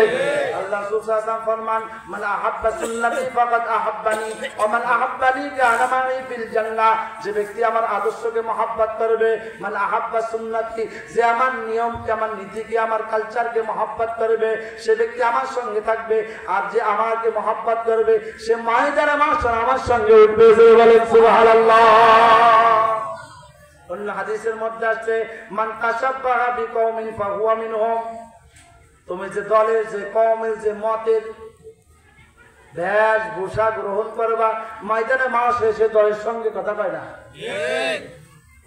আল্লাহ রাসূল সাল্লাল্লাহু আলাইহি ওয়াসাল্লাম ফরমান মান আহাব্বা সুন্নতি ফাকাদ আহাব্বানি ওয়া মান আহাব্বানি কানা মাই ফিল জান্নাহ যে ব্যক্তি আমার আদর্শকে মহব্বত করবে মান আহাব্বা সুন্নতি যে আমার নিয়মকে আমার নীতিকে আমার কালচারকে মহব্বত করবে সে ব্যক্তি আমার সঙ্গে থাকবে আর যে আমাকে মহব্বত করবে সে ময়দানে মাহশর আমার সঙ্গে উঠবে জোরে বলেন সুবহানাল্লাহ অন্য হাদিসের মধ্যে আছে মান তাশাব্বাহা বিকওমিন ফাহুয়া মিনহুম তুমি যে দলের যে কওমের যে মতের বেশভূষা গ্রহণ করবা ময়দানে মানুষ এসে দলের সঙ্গে কথা কয় না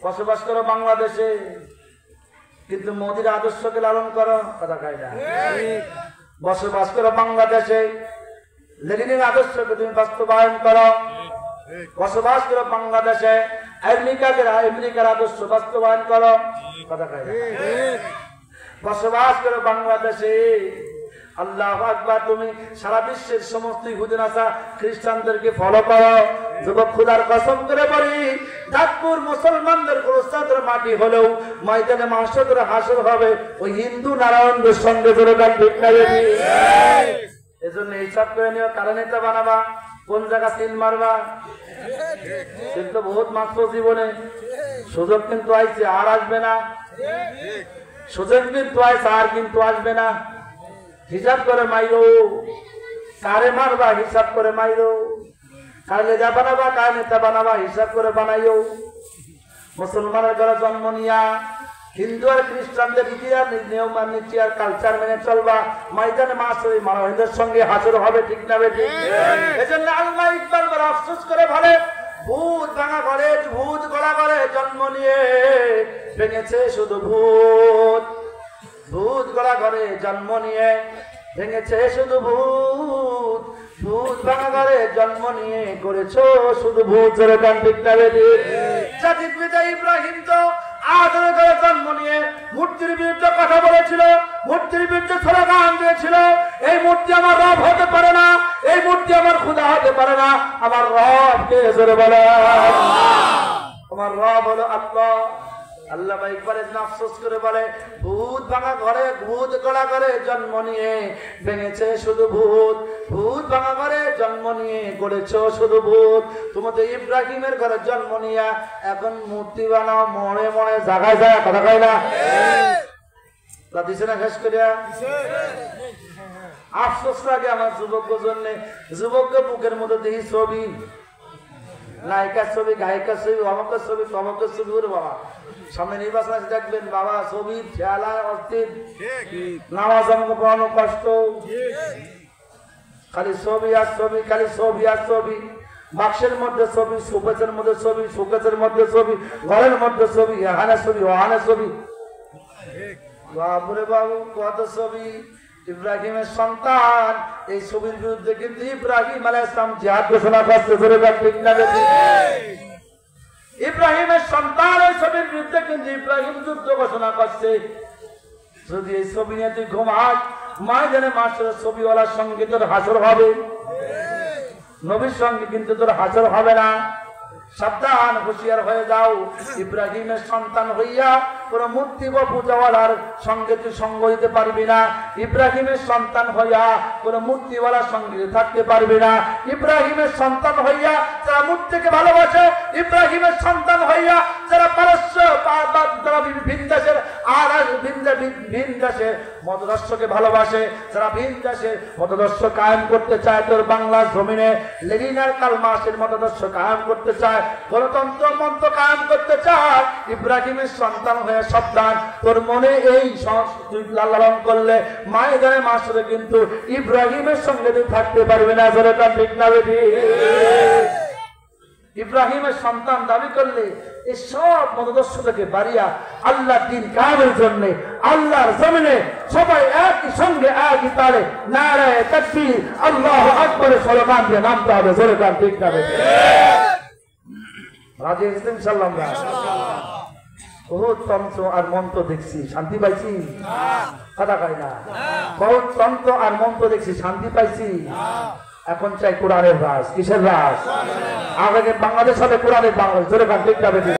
বসবাস করো বাংলাদেশে কিন্তু মোদির আদর্শকে লালন করো কথা কয় না বসবাস করো বাংলাদেশে লেনিনের আদর্শকে তুমি বাস্তবায়ন করো। বসবাস করো বাংলাদেশে, আমেরিকার আদর্শ বাস্তবায়ন করো। কথা কয় বসবাস করো বাংলাদেশে। আল্লাহু আকবার। তুমি সারা বিশ্বের সমস্ত ইহুদি নাসারা খ্রিস্টানদেরকে ফলো করো। যুবক খোদার কসম করে বলি, দাঁতপুর মুসলমানদের গোরস্থানের মাটি হলেও ময়দানে মাহশরে হাসর হবে ওই হিন্দু নারায়ণদের সঙ্গে জোরে গান ঠিক না বেশি। এজন্য হিসাব করে নিও, কারা নেতা বানাবা, কোন জায়গা তিল মারবা। কিন্তু বহুত মাত্র জীবনে সুযোগ কিন্তু আইছে, আর আসবে না। সুযোগ কিন্তু আইছে, আর কিন্তু আসবে না। হিসাব করে মাইরো, কারে মারবা হিসাব করে মাইরো। কার নেতা বানাবা, কার নেতা বানাবা হিসাব করে বানাইও। মুসলমানের ঘরে জন্ম নিয়া হিন্দু আর খ্রিস্টানদের ইতিহাস নিয়ম আর নীতি আর কালচার মেনে চলবা। ময়দানে মাহশরে মানবদের সঙ্গে হাজির হবে, ঠিক না বেঠিক? এজন্য আল্লাহ ইকবাল বড় আফসোস করে বলে, ভূত ভাঙা ঘরে, ভূত গড়া ঘরে জন্ম নিয়ে ভেঙেছে শুধু ভূত। ভূত গড়া ঘরে জন্ম নিয়ে ভেঙেছে শুধু ভূত। ভূত ভাঙা ঘরে জন্ম নিয়ে করেছো শুধু ভূত। জোরে গান ঠিক না বেঠিক? জাতির পিতা ইব্রাহিম তো আদরের ঘরে জন্ম নিয়ে মূর্তির বিরুদ্ধে কথা বলেছিল, মূর্তির বিরুদ্ধে স্লোগান দিয়েছিল, এই মূর্তি আমার রব হতে পারে না, এই মূর্তি আমার খোদা হতে পারে না। আমার রব কে? জোরে বলে আমার রব হলো আল্লাহ। আল্লাহ ভাই একবার আফসোস করে বলে, ভূত ভাঙা ঘরে, ভূত গড়া ঘরে জন্ম নিয়ে ভেঙেছে শুধু ভূত। ভূত ভাঙা ঘরে জন্ম নিয়ে গড়েছো শুধু ভূত। তোমাদের ইব্রাহিমের ঘরে জন্ম নিয়ে এখন মূর্তি বানাও মরে মরে জায়গায় যায়। কথা কয় না? দিছে না শেষ করিয়া? আফসোস লাগে আমার যুবক জন্য। যুবককে বুকের মধ্যে দেখি ছবি, নায়িকার ছবি, গায়িকার ছবি, অমকের ছবি, তমকের ছবি। ওরে বাবা, সামনে নির্বাচন আছে, দেখবেন বাবা ছবি খেলায় অস্থির, নামাজ অঙ্গ পড়ানো কষ্ট, খালি ছবি আর ছবি, খালি ছবি আর ছবি। বাক্সের মধ্যে ছবি, শোকেসের মধ্যে ছবি, শোকেসের মধ্যে ছবি, ঘরের মধ্যে ছবি, এখানে ছবি, ওখানে ছবি। বাবুরে বাবু কত ছবি। ইব্রাহিমের সন্তান, এই ছবির বিরুদ্ধে কিন্তু ইব্রাহিম আলাইহিস সালাম জিহাদ ঘোষণা করতে ধরে ঠিক না বেশি? ইব্রাহিমের সন্তান এই ছবির বিরুদ্ধে কিন্তু ইব্রাহিম যুদ্ধ ঘোষণা করছে। যদি এই ছবি নিয়ে তুই ঘুমাস, ময়দানে মাহশরে ছবিওয়ালার সঙ্গে তোর হাসর হবে, নবীর সঙ্গে কিন্তু তোর হাসর হবে না। সাবধান, হুঁশিয়ার হয়ে যাও। ইব্রাহিমের সন্তান হইয়া কোন মূর্তি বা পূজাওয়ালার সঙ্গে তুই সঙ্গ দিতে পারবি না। ইব্রাহিমের সন্তান হইয়া কোন মূর্তিওয়ালার সঙ্গে থাকতে পারবি না। ইব্রাহিমের সন্তান হইয়া যারা মূর্তিকে ভালোবাসে, ইব্রাহিমের সন্তান হইয়া যারা পারস্য যারা ভিন দেশের আর ভিন দেশের মতদর্শকে ভালোবাসে, যারা ভিন দেশের মতদর্শ কায়েম করতে চায়, তোর বাংলার জমিনে লেনিন আর কার্ল মার্ক্সের মতদর্শ কায়েম করতে চায়, গণতন্ত্র মন্ত্র কায়েম করতে চায়, ইব্রাহিমের সন্তান হয়ে সাবধান। তোর মনে এই লালন করলে ময়দানে মাহশরে কিন্তু ইব্রাহিমের সঙ্গে তুই থাকতে পারবি না। জোরে কান ঠিক না বেঠিক? ইব্রাহিমের সন্তান দাবি করলে এই সব মতদর্শ থেকে বাড়িয়া আল্লাহর দ্বীন কায়েমের জন্য আল্লাহর জমিনে সবাই একই সঙ্গে একই তালে নারায়ে তাকবীর আল্লাহু আকবার স্লোগান দিয়ে নামতে হবে। জোরে কান ঠিক না বেঠিক? রাজি আছেন ইনশাআল্লাহ? আমরা বহুত তন্ত্র আর মন্ত্র দেখছি, শান্তি পাইছি? কথা কয় না? বহুত তন্ত্র আর মন্ত্র দেখছি, শান্তি পাইছি? এখন চাই কোরআনের রাজ। কিসের রাজ? আগে বাংলাদেশ হবে কোরআনের বাংলাদেশ। জোরে কান ঠিক না বেঠিক?